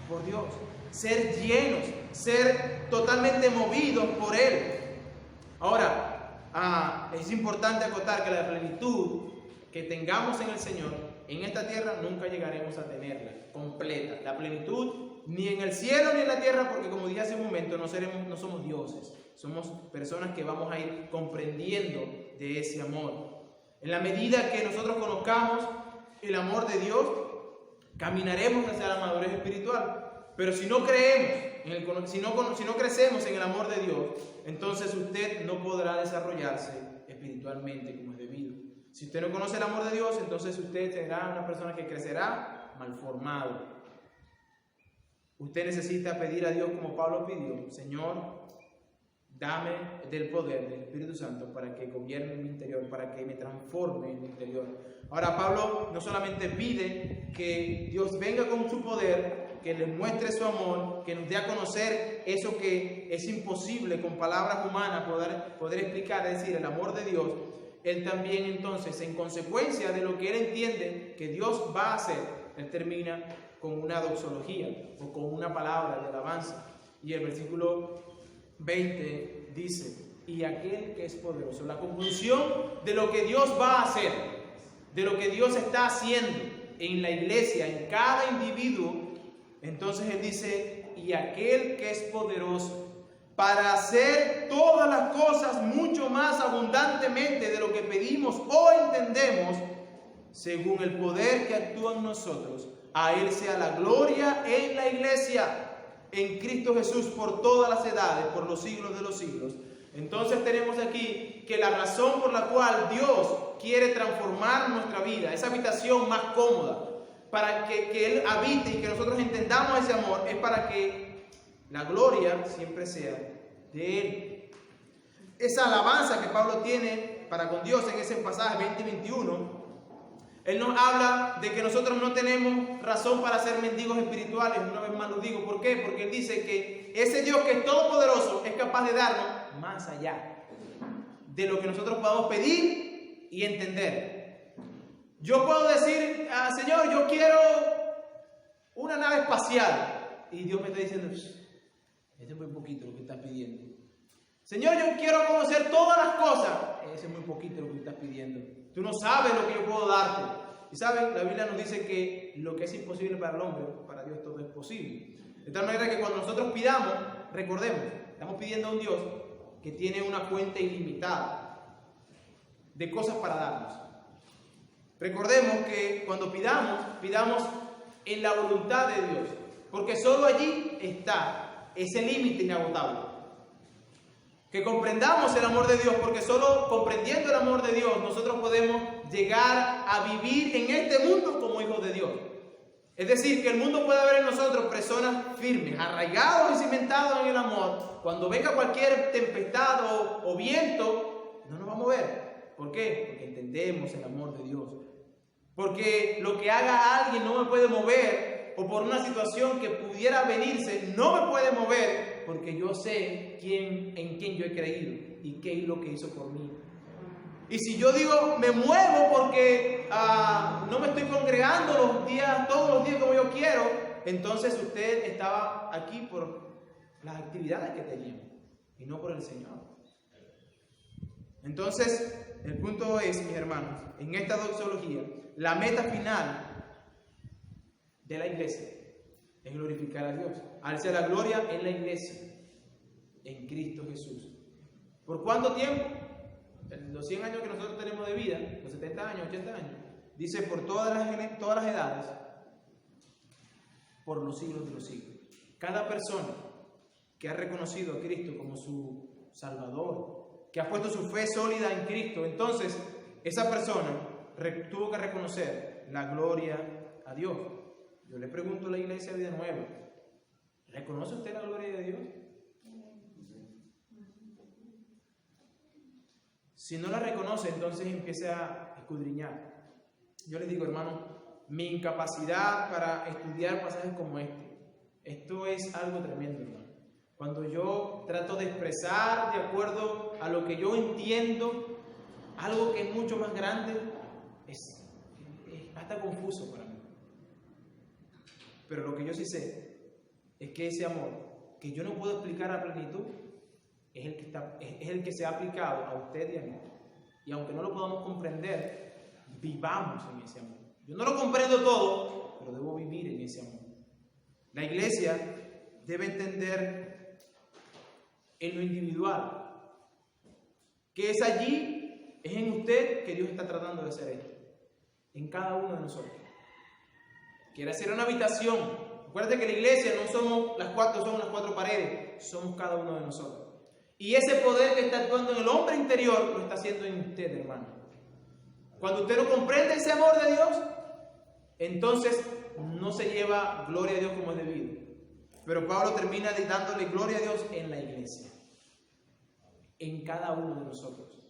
por Dios, ser llenos, ser totalmente movidos por Él. Ahora, es importante acotar que la plenitud que tengamos en el Señor, en esta tierra nunca llegaremos a tenerla completa. La plenitud ni en el cielo ni en la tierra, porque como dije hace un momento, no somos dioses. Somos personas que vamos a ir comprendiendo de ese amor. En la medida que nosotros conozcamos el amor de Dios, caminaremos hacia la madurez espiritual. Pero si no creemos, si no crecemos en el amor de Dios, entonces usted no podrá desarrollarse espiritualmente como es debido. Si usted no conoce el amor de Dios, entonces usted será una persona que crecerá malformado. Usted necesita pedir a Dios como Pablo pidió: Señor, dame del poder del Espíritu Santo para que gobierne en mi interior, para que me transforme en mi interior. Ahora Pablo no solamente pide que Dios venga con su poder, que les muestre su amor, que nos dé a conocer eso que es imposible con palabras humanas poder explicar, es decir, el amor de Dios. Él también entonces, en consecuencia de lo que él entiende que Dios va a hacer, él termina con una doxología o con una palabra de alabanza. Y el versículo 20 dice: y aquel que es poderoso. La conclusión de lo que Dios va a hacer, de lo que Dios está haciendo en la iglesia, en cada individuo. Entonces él dice: y aquel que es poderoso para hacer todas las cosas mucho más abundantemente de lo que pedimos o entendemos, según el poder que actúa en nosotros. A él sea la gloria en la iglesia, en Cristo Jesús, por todas las edades, por los siglos de los siglos. Entonces tenemos aquí que la razón por la cual Dios quiere transformar nuestra vida, esa habitación más cómoda, para que Él habite y que nosotros entendamos ese amor, es para que la gloria siempre sea de Él. Esa alabanza que Pablo tiene para con Dios en ese pasaje 20 y 21, él nos habla de que nosotros no tenemos razón para ser mendigos espirituales. Una vez más lo digo. ¿Por qué? Porque él dice que ese Dios que es todopoderoso es capaz de darnos más allá de lo que nosotros podamos pedir y entender. Yo puedo decir: Señor, yo quiero una nave espacial. Y Dios me está diciendo: eso es muy poquito lo que estás pidiendo. Señor, yo quiero conocer todas las cosas. Eso es muy poquito lo que estás pidiendo. Tú no sabes lo que yo puedo darte. Y saben, la Biblia nos dice que lo que es imposible para el hombre, para Dios todo es posible. De tal manera que cuando nosotros pidamos, recordemos, estamos pidiendo a un Dios que tiene una fuente ilimitada de cosas para darnos. Recordemos que cuando pidamos en la voluntad de Dios, porque solo allí está ese límite inagotable. Que comprendamos el amor de Dios, porque solo comprendiendo el amor de Dios nosotros podemos llegar a vivir en este mundo como hijos de Dios. Es decir, que el mundo pueda ver en nosotros personas firmes, arraigados y cimentados en el amor. Cuando venga cualquier tempestad o viento, no nos va a mover. ¿Por qué? Porque entendemos el amor de Dios. Porque lo que haga alguien no me puede mover, o por una situación que pudiera venirse, no me puede mover, porque yo sé en quién yo he creído y qué es lo que hizo por mí. Y si yo digo, me muevo porque no me estoy congregando todos los días como yo quiero, entonces usted estaba aquí por las actividades que teníamos y no por el Señor. Entonces, el punto es, mis hermanos, en esta doxología, la meta final de la iglesia es glorificar a Dios. Al ser la gloria en la iglesia, en Cristo Jesús. ¿Por cuánto tiempo? Los 100 años que nosotros tenemos de vida, los 70 años, 80 años, dice por todas las edades, por los siglos de los siglos. Cada persona que ha reconocido a Cristo como su Salvador, que ha puesto su fe sólida en Cristo, entonces esa persona tuvo que reconocer la gloria a Dios. Yo le pregunto a la iglesia Vida Nueva, ¿reconoce usted la gloria de Dios? Si no la reconoce, entonces empiece a escudriñar. Yo les digo, hermano, mi incapacidad para estudiar pasajes como esto es algo tremendo, hermano. Cuando yo trato de expresar de acuerdo a lo que yo entiendo, algo que es mucho más grande, es hasta confuso para mí. Pero lo que yo sí sé es que ese amor, que yo no puedo explicar a plenitud, es el que se ha aplicado a usted y a mí. Y aunque no lo podamos comprender, vivamos en ese amor. Yo no lo comprendo todo, pero debo vivir en ese amor. La iglesia debe entender en lo individual, que es allí, es en usted que Dios está tratando de hacer esto. En cada uno de nosotros. Quiere hacer una habitación. Acuérdate que la iglesia no somos las cuatro paredes, somos cada uno de nosotros. Y ese poder que está actuando en el hombre interior lo está haciendo en usted, hermano. Cuando usted no comprende ese amor de Dios, entonces no se lleva gloria a Dios como es debido. Pero Pablo termina dándole gloria a Dios en la iglesia, en cada uno de nosotros.